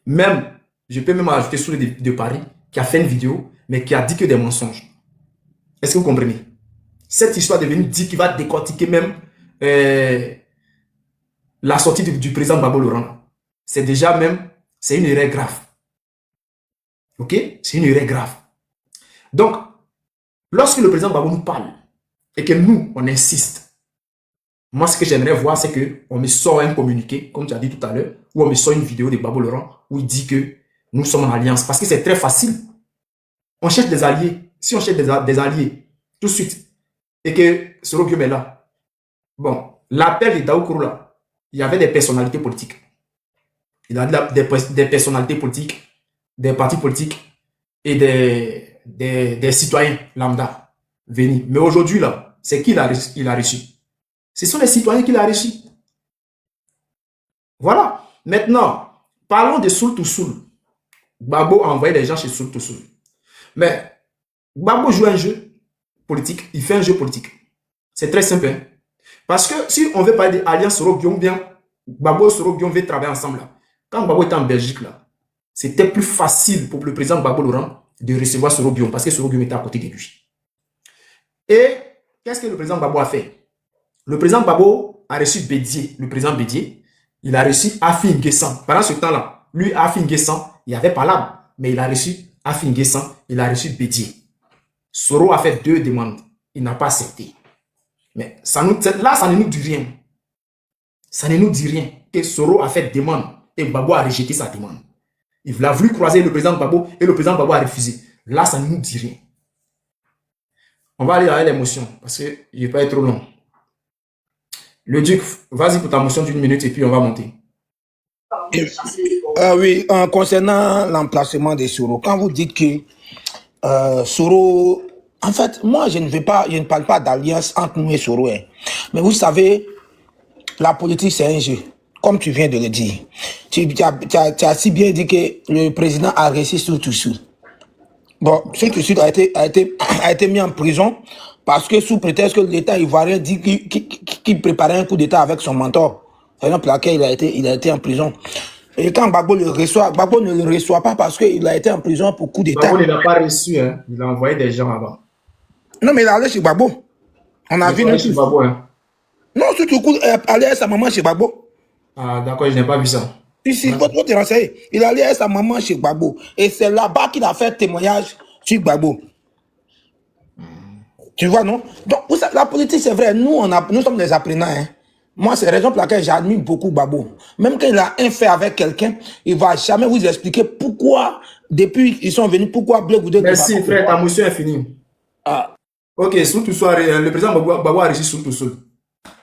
Même, je peux même ajouter Soulé de Paris, qui a fait une vidéo, mais qui a dit que des mensonges. Est-ce que vous comprenez? Cette histoire est venue dire qu'il va décortiquer même la sortie du président Gbagbo Laurent. C'est déjà même, c'est une erreur grave. Ok? C'est une erreur grave. Donc, lorsque le président Gbagbo nous parle, et que nous, on insiste, Moi, ce que j'aimerais voir, c'est qu'on me sort un communiqué, comme tu as dit tout à l'heure, ou on me sort une vidéo de Gbagbo Laurent, où il dit que nous sommes en alliance. Parce que c'est très facile. On cherche des alliés. Si on cherche des alliés, tout de suite, et que Soro Guillaume est là, bon, l'appel de Daoukoro là, il y avait des personnalités politiques. Il y a des personnalités politiques, des partis politiques et des citoyens lambda venus. Mais aujourd'hui, là, c'est qui il a reçu? Ce sont les citoyens qu'il a reçus. Voilà. Maintenant, parlons de Soul to Soul. Gbagbo a envoyé des gens chez Soul to Soul. Mais Gbagbo joue un jeu politique. Il fait un jeu politique. C'est très simple. Hein? Parce que si on veut parler d'alliance Soro Guillaume, bien, Gbagbo et Soro Guillaume veulent travailler ensemble. Là. Quand Gbagbo était en Belgique, là, c'était plus facile pour le président Gbagbo Laurent de recevoir Soro Guillaume parce que Soro Guillaume était à côté de lui. Et qu'est-ce que le président Gbagbo a fait? Le président Gbagbo a reçu Bédié, le président Bédié. Il a reçu Afi N'Guessan. Pendant ce temps-là, lui, Afi N'Guessan, il n'y avait pas l'âme, mais il a reçu Afi N'Guessan, il a reçu Bédié. Soro a fait 2 demandes. Il n'a pas accepté. Mais là, ça ne nous dit rien. Ça ne nous dit rien que Soro a fait demande et Gbagbo a rejeté sa demande. Il a voulu croiser le président Gbagbo et le président Gbagbo a refusé. Là, ça ne nous dit rien. On va aller avec l'émotion parce que il ne va pas être trop long. Le Duc, vas-y pour ta motion d'1 minute et puis on va monter. Oui, concernant l'emplacement des Soro, quand vous dites que Soro, en fait, moi je ne parle pas d'alliance entre nous et Soro, hein. Mais vous savez, la politique c'est un jeu, comme tu viens de le dire. Tu as si bien dit que le président a réussi sur tout ça. Bon, Soul to Soul a été mis en prison parce que sous prétexte que l'État ivoirien dit qu'il préparait un coup d'État avec son mentor. C'est pour laquelle il a été en prison. Et quand Gbagbo le reçoit, Gbagbo ne le reçoit pas parce qu'il a été en prison pour coup d'État. Gbagbo ne l'a pas reçu, hein. Il a envoyé des gens avant. Non, mais il est allé chez Gbagbo. On a vu chez Gbagbo, hein. Non, surtout qu'il est allé avec sa maman chez Gbagbo. Ah, d'accord, je n'ai pas vu ça. Ici, il faut te renseigner. Il est allé avec sa maman chez Gbagbo. Et c'est là-bas qu'il a fait témoignage sur Gbagbo. Tu vois, non? Donc, la politique, c'est vrai. Nous sommes des apprenants. Hein. Moi, c'est la raison pour laquelle j'admire beaucoup Gbagbo. Même quand il a un fait avec quelqu'un, il ne va jamais vous expliquer pourquoi, depuis qu'ils sont venus, pourquoi Blé Goudé... Merci, frère, ta motion est finie. Ah. Ok, Soul to Soul, le président Gbagbo a réussi Soul to Soul.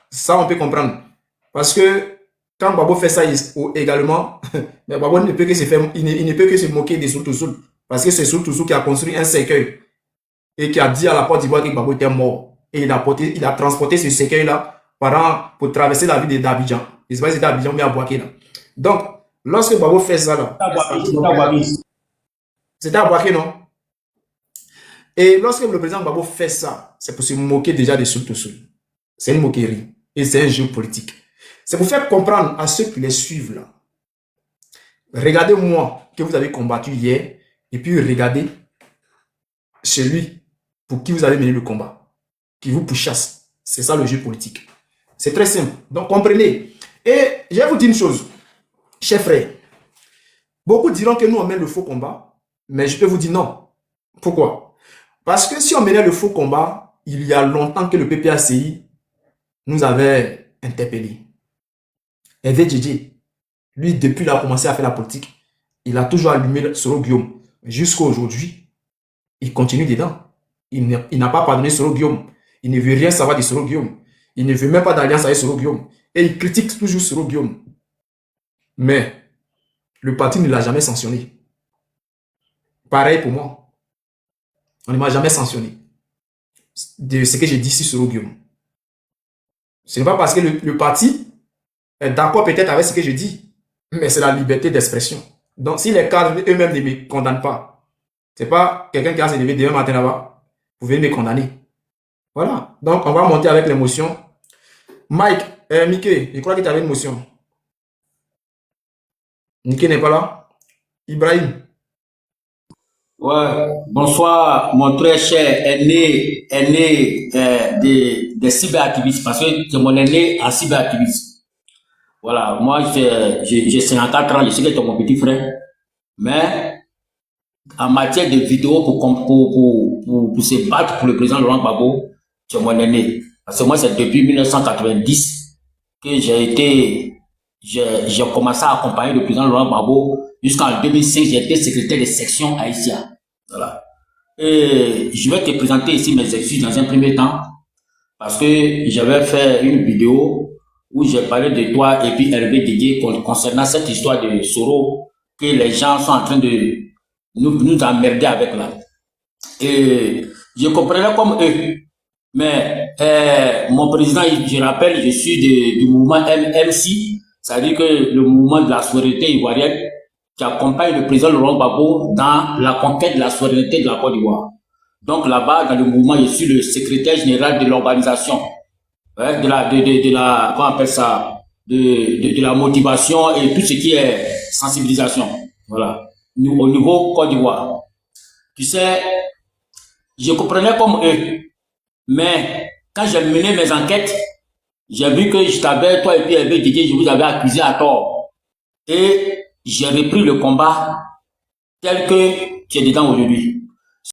Ça, on peut comprendre. Parce que quand Gbagbo fait ça également, mais Gbagbo ne peut que se moquer de Soul to Soul. Parce que c'est Soul to Soul qui a construit un cercueil et qui a dit à la Côte d'Ivoire que Gbagbo était mort. Et il a transporté ce cercueil-là pour traverser la ville d'Abidjan. Il se passe d'Abidjan, mais à Boaké là. Donc, lorsque Gbagbo fait ça là, c'était à Boaké, non? Et lorsque le président Gbagbo fait ça, c'est pour se moquer déjà de Soul to Soul. C'est une moquerie. Et c'est un jeu politique. C'est pour faire comprendre à ceux qui les suivent là. Regardez-moi que vous avez combattu hier et puis regardez celui pour qui vous avez mené le combat, qui vous pourchasse. C'est ça le jeu politique. C'est très simple. Donc comprenez. Et je vais vous dire une chose, chers frères. Beaucoup diront que nous on mène le faux combat, mais je peux vous dire non. Pourquoi? Parce que si on menait le faux combat, il y a longtemps que le PPACI nous avait interpellés. Hervé Djedje, lui, depuis qu'il a commencé à faire la politique, il a toujours allumé Soro Guillaume. Jusqu'à aujourd'hui, il continue dedans. Il n'a pas pardonné Soro Guillaume. Il ne veut rien savoir de Soro Guillaume. Il ne veut même pas d'alliance avec Soro Guillaume. Et il critique toujours Soro Guillaume. Mais le parti ne l'a jamais sanctionné. Pareil pour moi. On ne m'a jamais sanctionné de ce que j'ai dit sur Soro Guillaume. Ce n'est pas parce que le parti est d'accord peut-être avec ce que je dis, mais c'est la liberté d'expression. Donc, si les cadres eux-mêmes ne me condamnent pas, ce n'est pas quelqu'un qui a se levé demain matin là-bas, vous venez me condamner. Voilà. Donc, on va monter avec l'émotion. Mike, Mickey, je crois que tu avais une motion. Mickey n'est pas là. Ibrahim. Ouais, bonsoir, mon très cher aîné des cyberactivistes, parce que c'est mon aîné en cyberactivisme. Voilà, moi j'ai 54 ans, je sais que tu es mon petit frère, mais en matière de vidéo pour se battre pour le président Laurent Gbagbo, c'est mon aîné. Parce que moi, c'est depuis 1990 que j'ai commencé à accompagner le président Laurent Gbagbo. Jusqu'en 2005, j'ai été secrétaire de section haïtien. Voilà. Et je vais te présenter ici mes excuses dans un premier temps, parce que j'avais fait une vidéo où j'ai parlé de toi et puis Hervé Didier concernant cette histoire de Soro que les gens sont en train de nous emmerder avec là. Et je comprenais comme eux. Mais mon président, je rappelle, je suis du mouvement MC, c'est-à-dire que le mouvement de la souveraineté ivoirienne qui accompagne le président Laurent Gbagbo dans la conquête de la souveraineté de la Côte d'Ivoire. Donc là-bas, dans le mouvement, je suis le secrétaire général de l'organisation, de la, comment on appelle ça, de la motivation et tout ce qui est sensibilisation. Voilà. Nous, au niveau Côte d'Ivoire. Tu sais, je comprenais comme eux. Mais quand j'ai mené mes enquêtes, j'ai vu que je t'avais, toi et puis Hervé Didier, je vous avais accusé à tort. Et j'ai repris le combat tel que tu es dedans aujourd'hui.